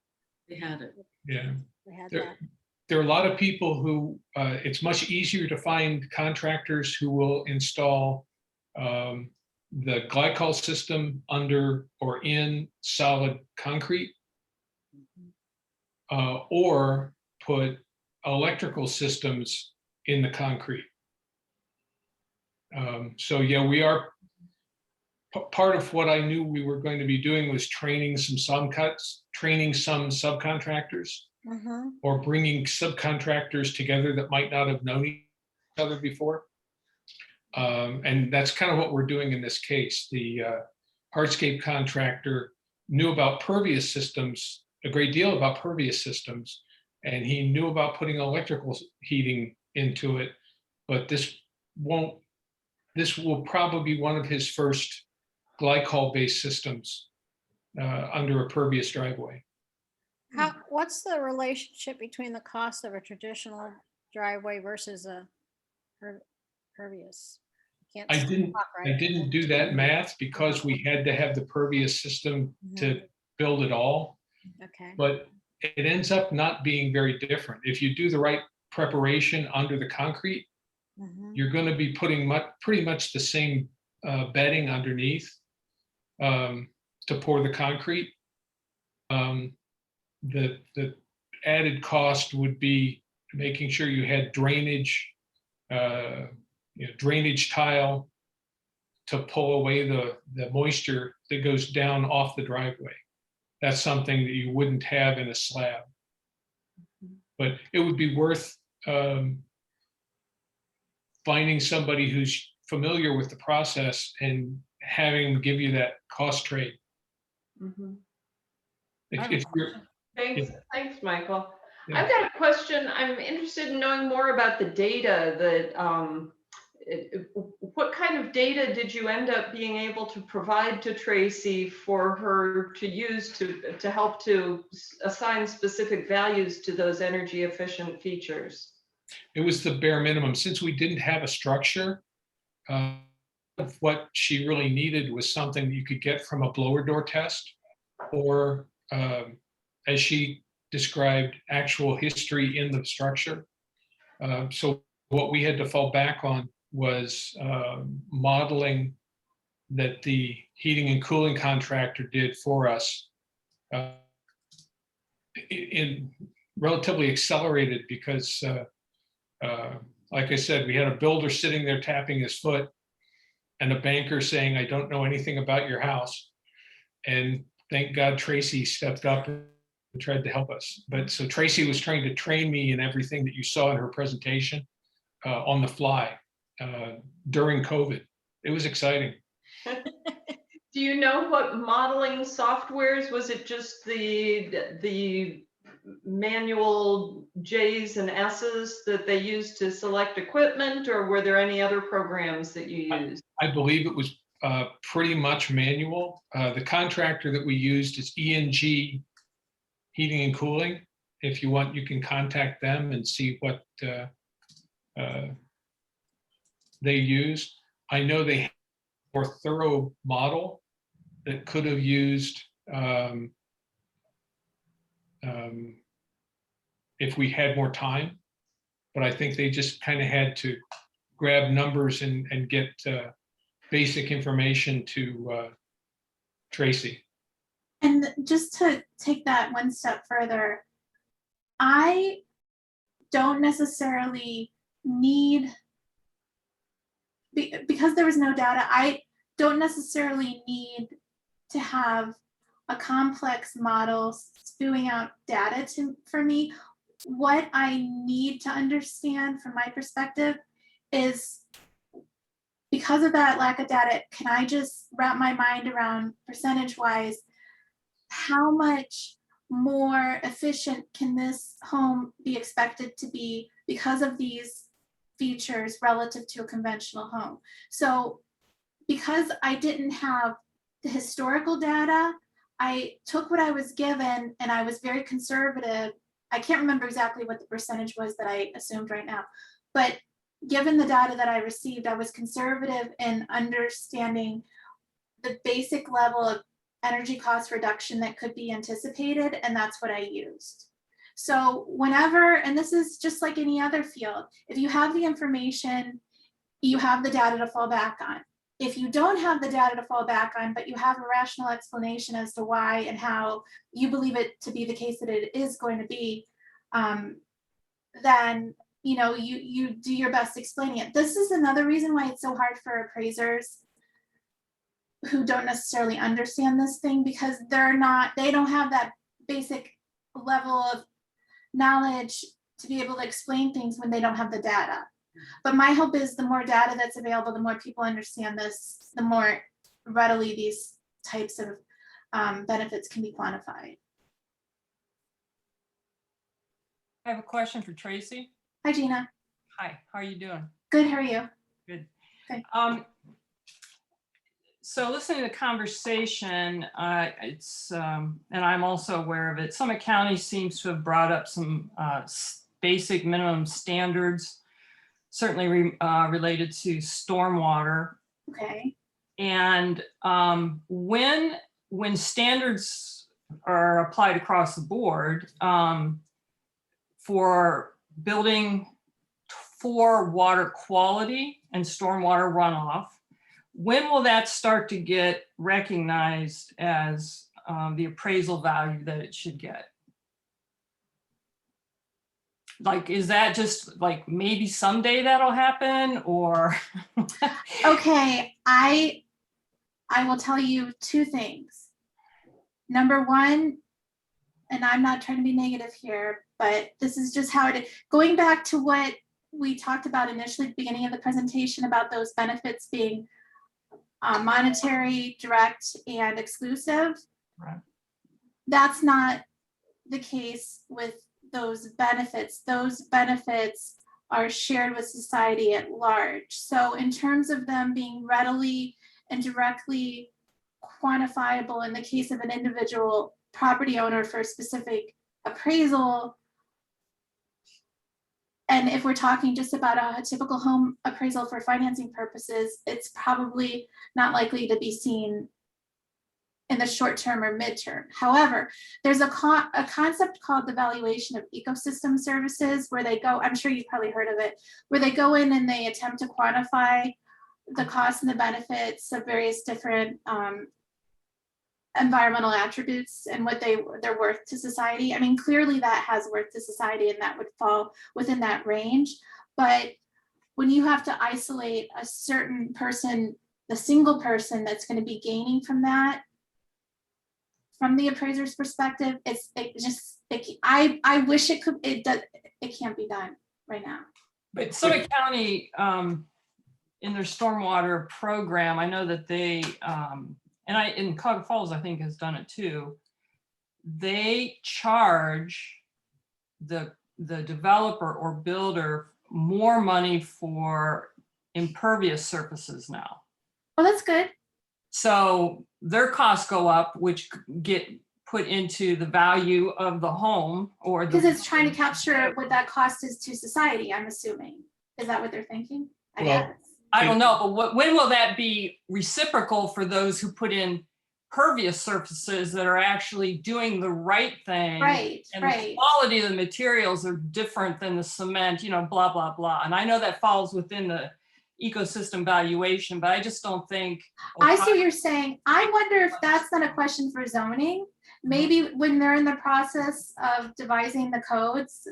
had it. Yeah. They had There, that. there are a lot of people who, it's much easier to find contractors who will install the glycol system under or in solid concrete, or put electrical systems in the concrete. So yeah, we are, part of what I knew we were going to be doing was training some subcontractors, or bringing subcontractors together that might not have known each other before. And that's kind of what we're doing in this case. The hardscape contractor knew about pervious systems, a great deal about pervious systems, and he knew about putting electrical heating into it, but this will probably be one of his first glycol-based systems under a pervious driveway. What's the relationship between the cost of a traditional driveway versus a pervious? You can't I didn't talk, right? do that math because we had to have the pervious system to build it all, Okay. but it ends up not being very different. If you do the right preparation under the concrete, you're going to be putting pretty much the same bedding underneath to pour the concrete. The added cost would be making sure you had drainage, drainage tile to pull away the moisture that goes down off the driveway. That's something that you wouldn't have in a slab. But it would be worth finding somebody who's familiar with the process and having them give you that cost trade. If you're, Thanks, Michael. Yeah. I've got a question. I'm interested in knowing more about the data that, what kind of data did you end up being able to provide to Tracy for her to use to help to assign specific values to those energy efficient features? It was the bare minimum. Since we didn't have a structure, what she really needed was something that you could get from a blower door test, or as she described, actual history in the structure. So what we had to fall back on was modeling that the heating and cooling contractor did for us in relatively accelerated, because like I said, we had a builder sitting there tapping his foot and a banker saying, I don't know anything about your house. And thank God Tracy stepped up and tried to help us. But so Tracy was trying to train me in everything that you saw in her presentation on the fly during COVID. It was exciting. Do you know what modeling softwares? Was it just the manual J's and S's that they used to select equipment, or were there any other programs that you used? I believe it was pretty much manual. The contractor that we used is ENG Heating and Cooling. If you want, you can contact them and see what they used. I know they had a more thorough model that could have used if we had more time, but I think they just kind of had to grab numbers and get basic information to Tracy. And just to take that one step further, I don't necessarily need, because there was no data, I don't necessarily need to have a complex model spewing out data for me. What I need to understand from my perspective is, because of that lack of data, can I just wrap my mind around percentage-wise, how much more efficient can this home be expected to be because of these features relative to a conventional home? So because I didn't have the historical data, I took what I was given and I was very conservative. I can't remember exactly what the percentage was that I assumed right now, but given the data that I received, I was conservative in understanding the basic level of energy cost reduction that could be anticipated, and that's what I used. So whenever, and this is just like any other field, if you have the information, you have the data to fall back on. If you don't have the data to fall back on, but you have a rational explanation as to why and how you believe it to be the case that it is going to be, then you do your best explaining it. This is another reason why it's so hard for appraisers who don't necessarily understand this thing, because they don't have that basic level of knowledge to be able to explain things when they don't have the data. But my hope is the more data that's available, the more people understand this, the more readily these types of benefits can be quantified. I have a question for Tracy. Hi, Gina. Hi, how are you doing? Good, how are you? Good. Good. So listening to the conversation, and I'm also aware of it, Summit County seems to have brought up some basic minimum standards, certainly related to stormwater. Okay. And when standards are applied across the board for building for water quality and stormwater runoff, when will that start to get recognized as the appraisal value that it should get? Like, is that just like maybe someday that'll happen, or? Okay, I will tell you two things. Number one, and I'm not trying to be negative here, but this is just how it is. Going back to what we talked about initially at the beginning of the presentation about those benefits being monetary, direct, and exclusive. Right. That's not the case with those benefits. Those benefits are shared with society at large. So in terms of them being readily and directly quantifiable in the case of an individual property owner for a specific appraisal, and if we're talking just about a typical home appraisal for financing purposes, it's probably not likely to be seen in the short term or midterm. However, there's a concept called the valuation of ecosystem services where they go, I'm sure you've probably heard of it, where they go in and they attempt to quantify the costs and the benefits of various different environmental attributes and what they're worth to society. I mean, clearly that has worth to society and that would fall within that range. But when you have to isolate a certain person, the single person that's going to be gaining from that, from the appraiser's perspective, I wish it could, it can't be done right now. But Summit County, in their stormwater program, I know that they, in Cuyahoga Falls, I think has done it too. They charge the developer or builder more money for impervious surfaces now. Oh, that's good. So their costs go up, which get put into the value of the home, or because it's trying to capture what that cost is to society, I'm assuming. Is that what they're thinking? I guess. I don't know, but when will that be reciprocal for those who put in pervious surfaces that are actually doing the right thing? Right, and right. The quality of the materials are different than the cement, blah, blah, blah. And I know that falls within the ecosystem valuation, but I just don't think. I see what you're saying. I wonder if that's not a question for zoning. Maybe when they're in the process of devising the codes,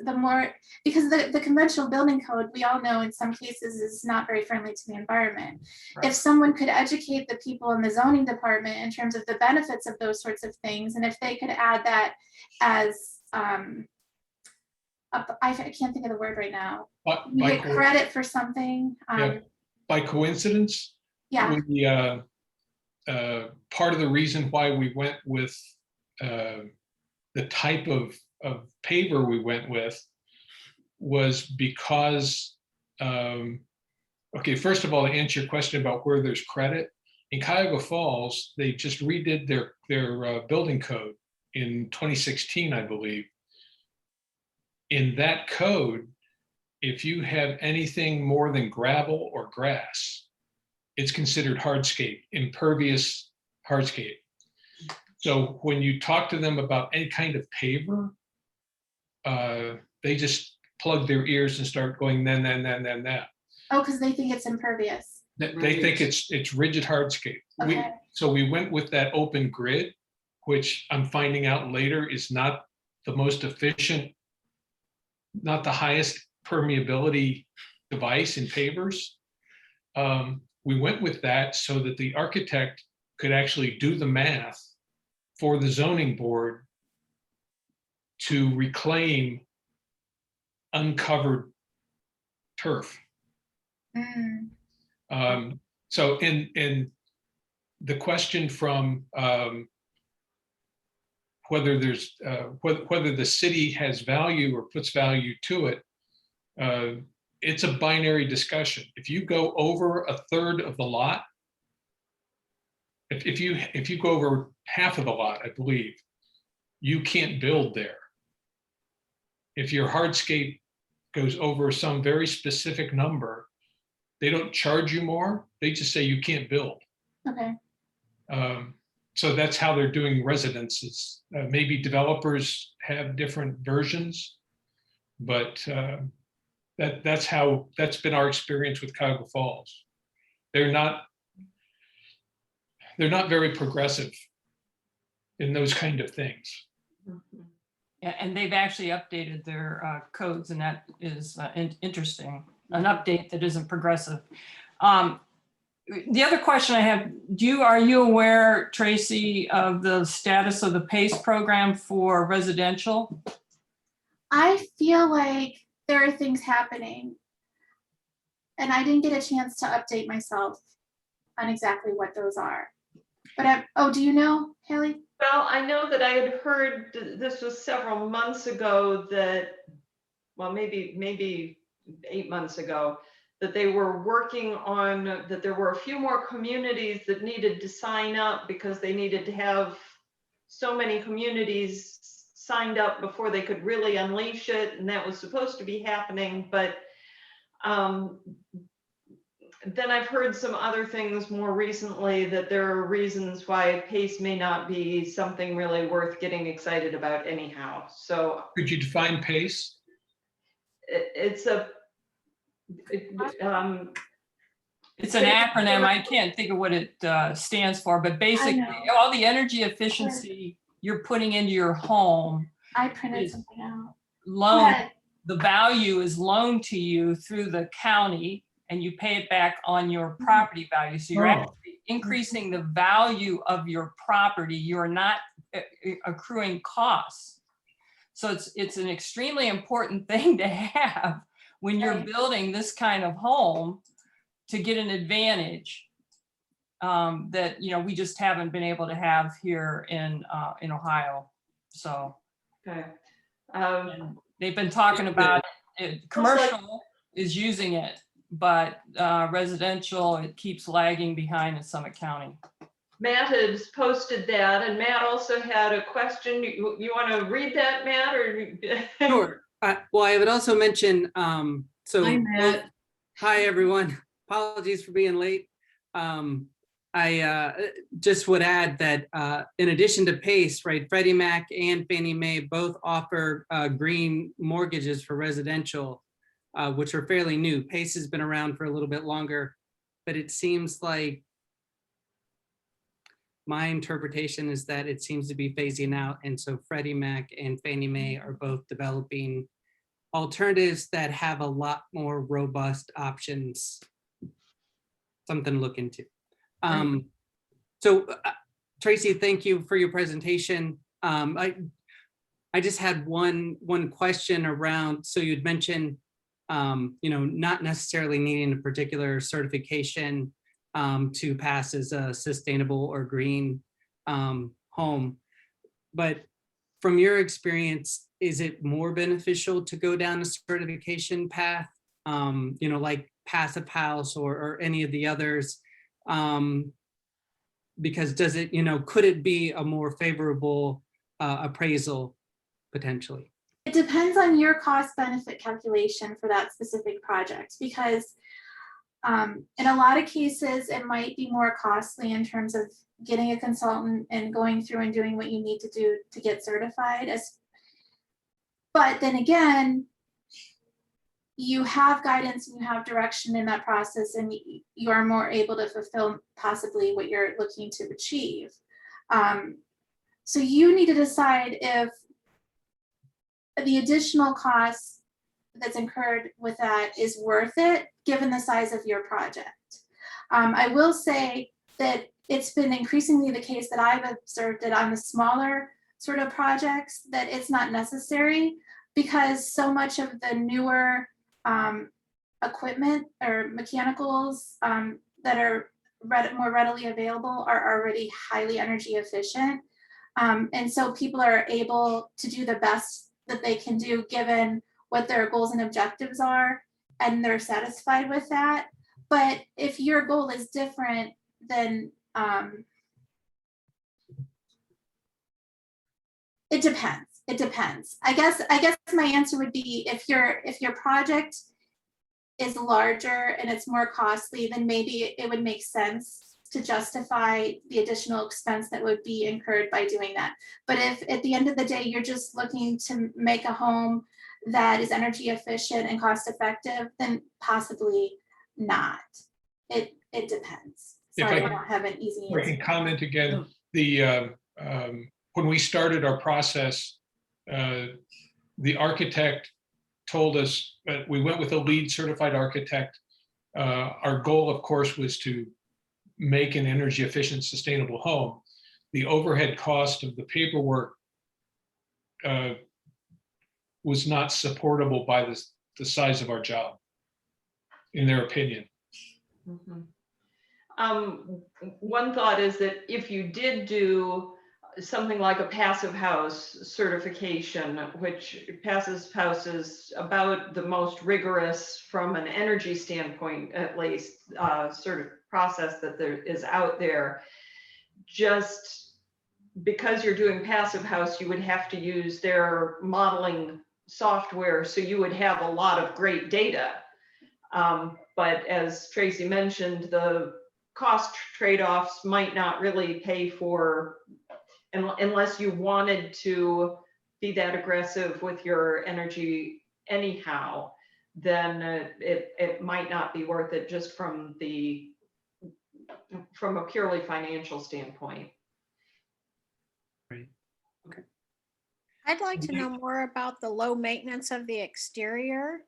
because the conventional building code, we all know in some cases is not very friendly to the environment. Right. If someone could educate the people in the zoning department in terms of the benefits of those sorts of things, and if they could add that as, I can't think of the word right now. You get credit for something. By coincidence, yeah. Part of the reason why we went with the type of paver we went with was because, okay, first of all, to answer your question about where there's credit, in Cuyahoga Falls, they just redid their building code in 2016, I believe. In that code, if you have anything more than gravel or grass, it's considered hardscape, impervious hardscape. So when you talk to them about any kind of paver, they just plug their ears and start going then. Oh, because they think it's impervious. They think it's rigid hardscape. Okay. So we went with that open grid, which I'm finding out later is not the most efficient, not the highest permeability device in pavers. We went with that so that the architect could actually do the math for the zoning board to reclaim uncovered turf. So in the question from whether there's whether the city has value or puts value to it, it's a binary discussion. If you go over a third of the lot, if you go over half of the lot, I believe, you can't build there. If your hardscape goes over some very specific number, they don't charge you more. They just say you can't build. Okay. So that's how they're doing residences. Maybe developers have different versions, but that's been our experience with Cuyahoga Falls. They're not very progressive in those kind of things. Mhm. Yeah, and they've actually updated their codes, and that is interesting. An update that isn't progressive. The other question I have, are you aware, Tracy, of the status of the PACE program for residential? I feel like there are things happening, and I didn't get a chance to update myself on exactly what those are. But oh, do you know, Haley? Well, I know that I had heard this was several months ago that, well, maybe 8 months ago, that they were working on, that there were a few more communities that needed to sign up because they needed to have so many communities signed up before they could really unleash it. And that was supposed to be happening. But then I've heard some other things more recently that there are reasons why PACE may not be something really worth getting excited about anyhow. So Could you define PACE? it's It's an acronym. I can't think of what it stands for, but basically know. all the energy efficiency you're putting into your home, I printed Is- something out. loan, But the value is loaned to you through the county and you pay it back on your property value. So you're Oh. actually increasing the value of your property. You're not accruing costs. So it's an extremely important thing to have when you're Right. building this kind of home, to get an advantage that we just haven't been able to have here in Ohio. So okay. and they've been talking about it. Commercial is using it, but residential, it keeps lagging behind in Summit County. Matt has posted that, and Matt also had a question. You want to read that, Matt, or? Sure. Well, I would also mention, so Hi, Matt. hi, everyone. Apologies for being late. I just would add that in addition to PACE, right, Freddie Mac and Fannie Mae both offer green mortgages for residential, which are fairly new. PACE has been around for a little bit longer, but it seems like my interpretation is that it seems to be phasing out. And so Freddie Mac and Fannie Mae are both developing alternatives that have a lot more robust options. Something to look into. So Tracy, thank you for your presentation. I just had one question around, so you'd mentioned, not necessarily needing a particular certification to pass as a sustainable or green home. But from your experience, is it more beneficial to go down a certification path, like Passive House or any of the others? Because does it, could it be a more favorable appraisal potentially? it depends on your cost benefit calculation for that specific project, because in a lot of cases, it might be more costly in terms of getting a consultant and going through and doing what you need to do to get certified. But then again, you have guidance and you have direction in that process, and you are more able to fulfill possibly what you're looking to achieve. So you need to decide if the additional costs that's incurred with that is worth it, given the size of your project. I will say that it's been increasingly the case that I've observed that on the smaller sort of projects that it's not necessary, because so much of the newer equipment or mechanicals that are more readily available are already highly energy efficient. And so people are able to do the best that they can do given what their goals and objectives are, and they're satisfied with that. But if your goal is different than It depends. It depends. I guess my answer would be if your project is larger and it's more costly, then maybe it would make sense to justify the additional expense that would be incurred by doing that. But if at the end of the day, you're just looking to make a home that is energy efficient and cost effective, then possibly not. It depends. If Sorry, I I don't have an easy I can answer. comment again. When we started our process, the architect told us that we went with a lead certified architect. Our goal, of course, was to make an energy efficient, sustainable home. The overhead cost of the paperwork was not supportable by the size of our job, in their opinion. Mhm. One thought is that if you did do something like a passive house certification, which passive house is about the most rigorous from an energy standpoint, at least, sort of process that there is out there, just because you're doing passive house, you would have to use their modeling software. So you would have a lot of great data. But as Tracy mentioned, the cost trade-offs might not really pay for, unless you wanted to be that aggressive with your energy anyhow, then it might not be worth it just from a purely financial standpoint. Right. Okay. I'd like to know more about the low maintenance of the exterior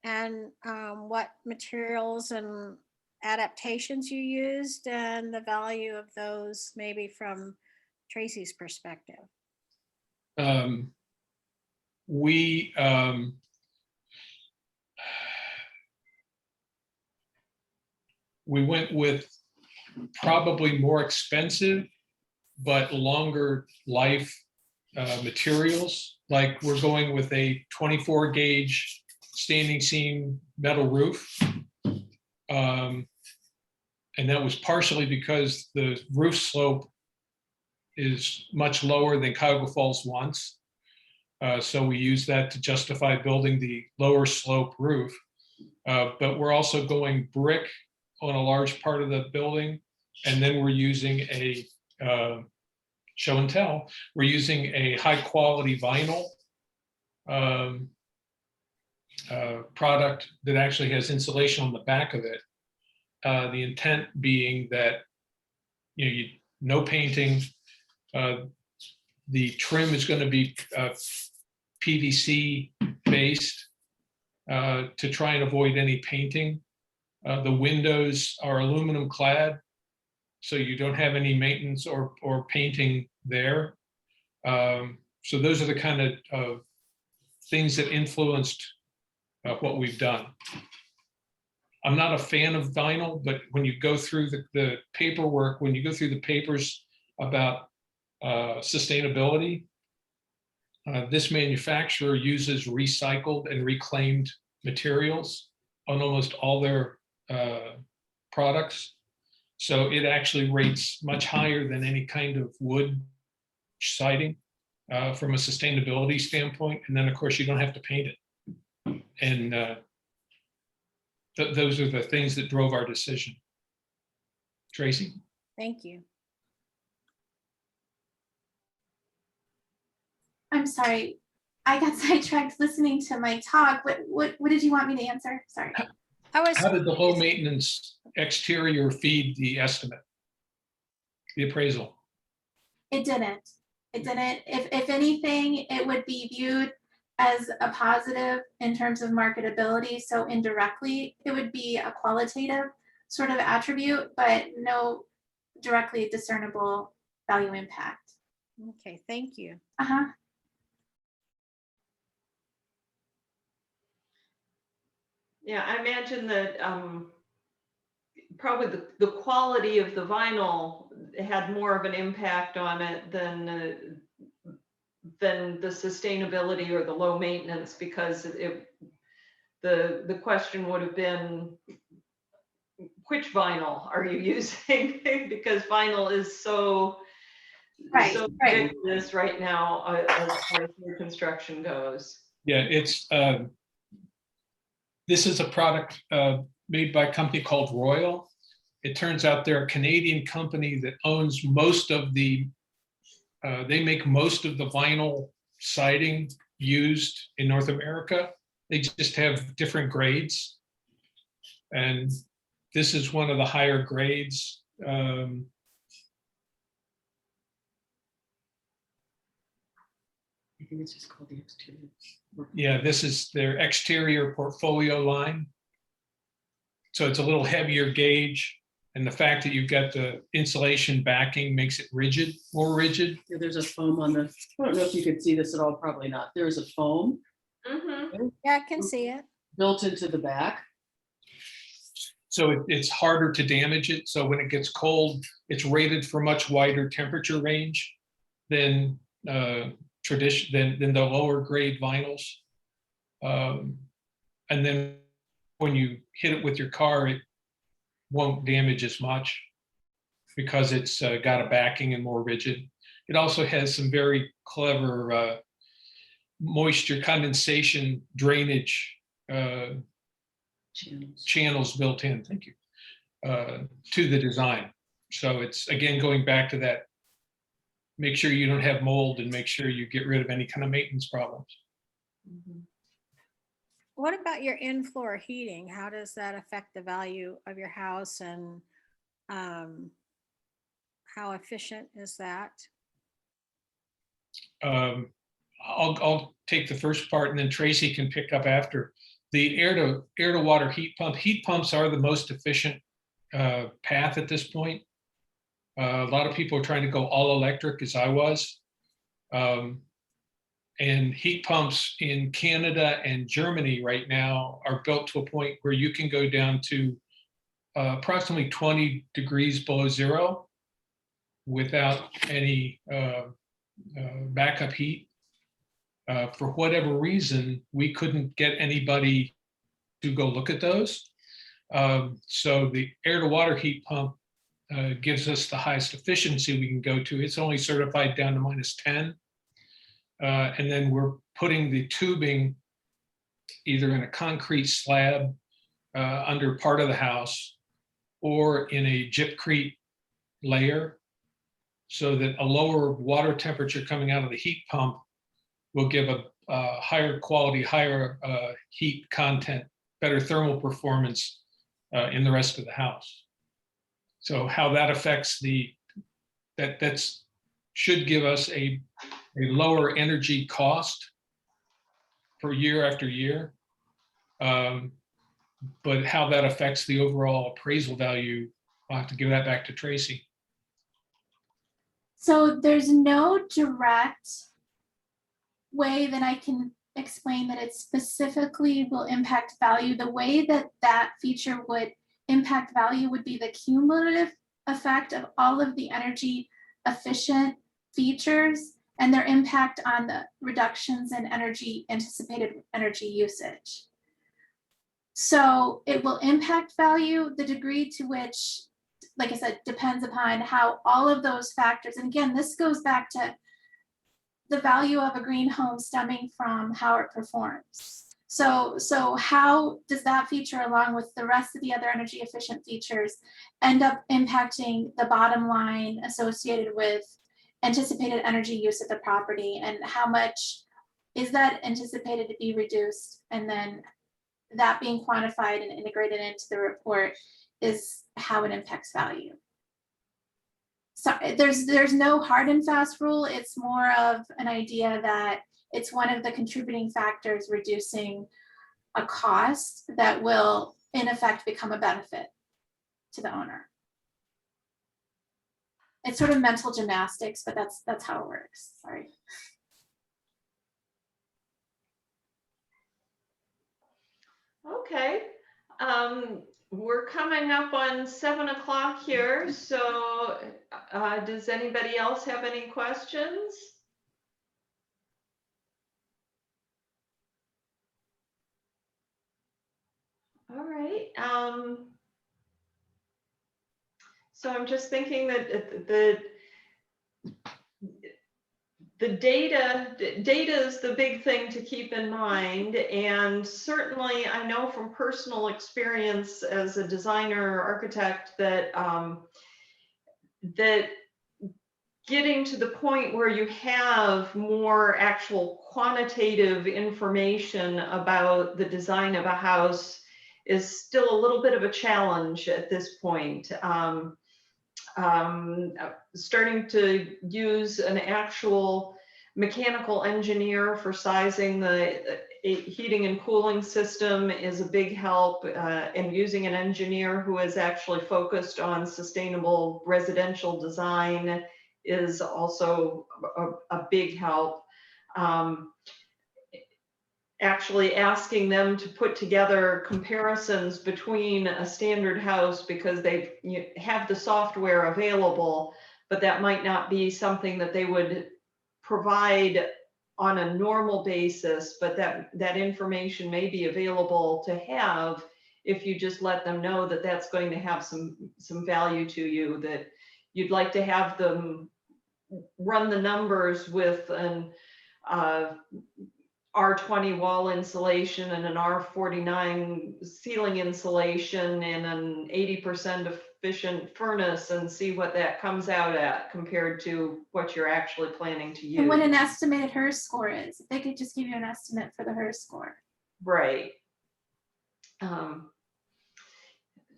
and what materials and adaptations you used and the value of those, maybe from Tracy's perspective. We went with probably more expensive but longer life materials. Like we're going with a 24 gauge standing seam metal roof. And that was partially because the roof slope is much lower than Cuyahoga Falls wants. So we use that to justify building the lower slope roof. But we're also going brick on a large part of the building. And then we're using a show and tell. We're using a high quality vinyl product that actually has insulation on the back of it. The intent being that no painting. The trim is going to be PVC based to try and avoid any painting. The windows are aluminum clad, so you don't have any maintenance or painting there. So those are the kind of things that influenced what we've done. I'm not a fan of vinyl, but when you go through the paperwork, when you go through the papers about sustainability, this manufacturer uses recycled and reclaimed materials on almost all their products. So it actually rates much higher than any kind of wood siding from a sustainability standpoint. And then of course you don't have to paint it. And those are the things that drove our decision. Tracy? Thank you. I'm sorry, I got sidetracked listening to my talk. What did you want me to answer? Sorry. How did the low maintenance exterior feed the estimate, the appraisal? It didn't. It didn't. If anything, it would be viewed as a positive in terms of marketability. So indirectly, it would be a qualitative sort of attribute, but no directly discernible value impact. Okay, thank you. Uh-huh. Yeah, I imagine that probably the quality of the vinyl had more of an impact on it than the sustainability or the low maintenance, because the question would have been, which vinyl are you using? Because vinyl is so Right, so right. this right now as far as new construction goes. Yeah, it's this is a product made by a company called Royal. It turns out they're a Canadian company that owns most of the, they make most of the vinyl siding used in North America. They just have different grades. And this is one of the higher grades. I think it's just called the exterior. Yeah, this is their exterior portfolio line. So it's a little heavier gauge. And the fact that you've got the insulation backing makes it rigid, more rigid. Yeah, there's a foam on the, I don't know if you could see this at all, probably not. There is a foam Yeah, I can see it. built into the back. So it's harder to damage it. So when it gets cold, it's rated for much wider temperature range than than the lower grade vinyls. And then when you hit it with your car, it won't damage as much because it's got a backing and more rigid. It also has some very clever moisture condensation drainage channels built in, thank you, to the design. So it's, again, going back to that, make sure you don't have mold and make sure you get rid of any kind of maintenance problems. What about your in-floor heating? How does that affect the value of your house, and how efficient is that? I'll take the first part and then Tracy can pick up after. The air to water heat pumps are the most efficient path at this point. A lot of people are trying to go all electric, as I was. And heat pumps in Canada and Germany right now are built to a point where you can go down to approximately 20 degrees below zero without any backup heat. For whatever reason, we couldn't get anybody to go look at those. So the air to water heat pump gives us the highest efficiency we can go to. It's only certified down to -10. And then we're putting the tubing either in a concrete slab under part of the house or in a gypcrete layer, so that a lower water temperature coming out of the heat pump will give a higher quality, higher heat content, better thermal performance in the rest of the house. So how that affects that's should give us a lower energy cost per year after year. But how that affects the overall appraisal value, I'll have to give that back to Tracy. So there's no direct way that I can explain that it specifically will impact value. The way that that feature would impact value would be the cumulative effect of all of the energy efficient features and their impact on the reductions in anticipated energy usage. So it will impact value. The degree to which, like I said, depends upon how all of those factors, and again, this goes back to the value of a green home stemming from how it performs. So how does that feature, along with the rest of the other energy efficient features, end up impacting the bottom line associated with anticipated energy use of the property, and how much is that anticipated to be reduced, and then that being quantified and integrated into the report is how it impacts value. So there's no hard and fast rule. It's more of an idea that it's one of the contributing factors reducing a cost that will in effect become a benefit to the owner. It's sort of mental gymnastics, but that's how it works. Sorry. Okay. We're coming up on 7 o'clock here. So does anybody else have any questions? All right. So I'm just thinking that the data is the big thing to keep in mind. And certainly I know from personal experience as a designer or architect that that getting to the point where you have more actual quantitative information about the design of a house is still a little bit of a challenge at this point. Starting to use an actual mechanical engineer for sizing the heating and cooling system is a big help, and using an engineer who is actually focused on sustainable residential design is also a big help. Actually asking them to put together comparisons between a standard house, because they have the software available, but that might not be something that they would provide on a normal basis, but that information may be available to have if you just let them know that that's going to have some value to you, that you'd like to have them run the numbers with an R20 wall insulation and an R49 ceiling insulation and an 80% efficient furnace, and see what that comes out at compared to what you're actually planning to use. And what an estimated HERS score is. If they could just give you an estimate for the HERS score. Right.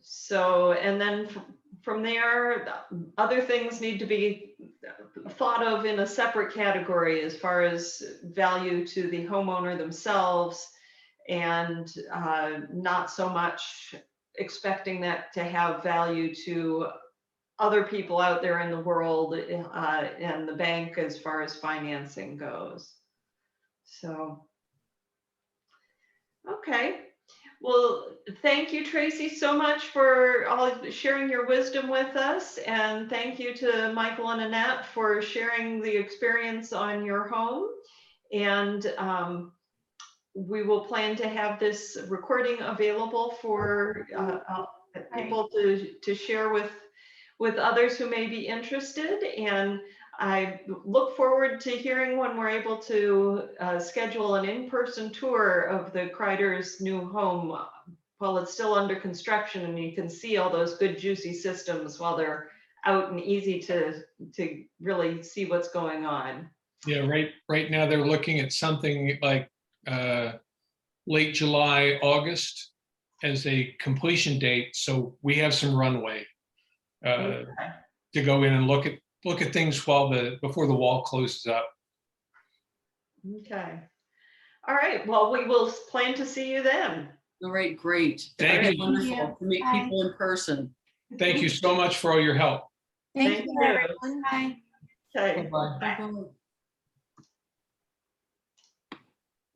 So, and then from there, other things need to be thought of in a separate category as far as value to the homeowner themselves, and not so much expecting that to have value to other people out there in the world, and the bank as far as financing goes. So, okay. Well, thank you, Tracy, so much for sharing your wisdom with us. And thank you to Michael and Annette for sharing the experience on your home. And we will plan to have this recording available for people to share with others who may be interested. And I look forward to hearing when we're able to schedule an in-person tour of the Kreiders' new home while it's still under construction, and you can see all those good juicy systems while they're out and easy to really see what's going on. Yeah, right now they're looking at something like late July, August as a completion date. So we have some runway to go in and look at things before the wall closes up. Okay. All right. Well, we will plan to see you then. All right, great. Thank Very you. wonderful to meet Bye. people in person. Thank you so much for all your help. Thank Thank you. you. Everyone. Bye. Okay. Bye-bye. Bye-bye.